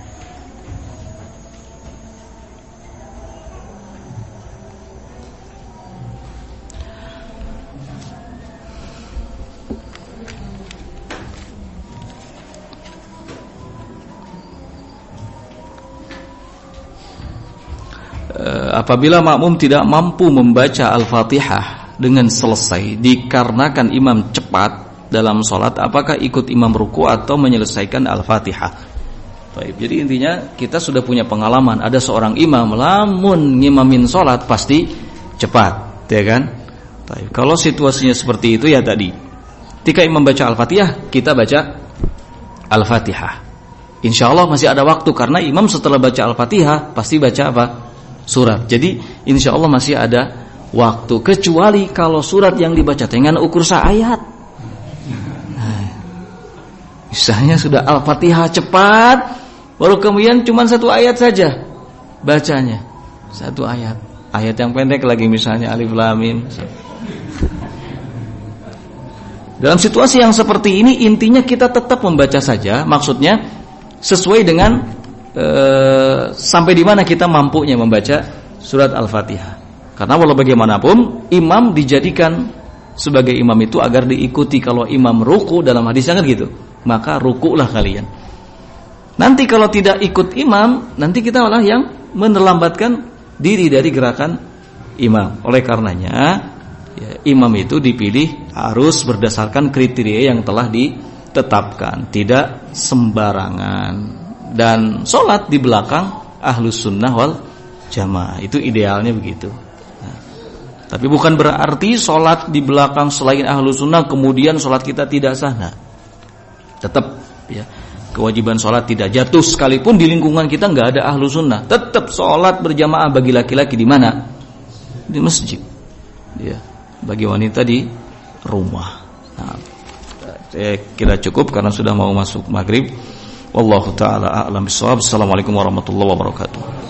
B: Apabila makmum tidak mampu membaca Al-Fatihah dengan selesai dikarenakan imam cepat dalam sholat, apakah ikut imam ruku atau menyelesaikan Al-Fatihah? Baik, jadi intinya kita sudah punya pengalaman, ada seorang imam lamun ngimamin sholat pasti cepat, ya kan? Baik, kalau situasinya seperti itu, ya tadi ketika imam baca Al-Fatihah, kita baca Al-Fatihah. Insya Allah masih ada waktu, karena imam setelah baca Al-Fatihah pasti baca surat. Jadi insya Allah masih ada waktu, kecuali kalau surat yang dibaca dengan ukur ayat. Nah, misalnya sudah Al-Fatihah cepat, Baru kemudian cuma 1 ayat saja bacanya. 1 ayat. Ayat yang pendek lagi, misalnya Alif Lam Mim. Dalam situasi yang seperti ini, intinya kita tetap membaca saja. Maksudnya sesuai dengan sampai di mana kita mampunya membaca surat Al-Fatihah. Karena walau bagaimanapun imam dijadikan sebagai imam itu agar diikuti. Kalau imam ruku dalam hadisnya kan gitu, maka rukulah kalian. Nanti kalau tidak ikut imam, nanti kita malah yang menerlambatkan diri dari gerakan imam. Oleh karenanya ya, imam itu dipilih harus berdasarkan kriteria yang telah ditetapkan, tidak sembarangan. Dan sholat di belakang ahlus sunnah wal jamaah, itu idealnya begitu. Nah, tapi bukan berarti sholat di belakang selain ahlus sunnah kemudian sholat kita tidak sah. Nah, tetap ya, kewajiban sholat tidak jatuh sekalipun di lingkungan kita nggak ada ahlus sunnah. Tetap sholat berjamaah bagi laki-laki di mana? Di masjid. Ya, bagi wanita di rumah. Nah, saya kira cukup karena sudah mau masuk maghrib. Wallahu ta'ala a'lam bishawab. Assalamualaikum warahmatullahi wabarakatuh.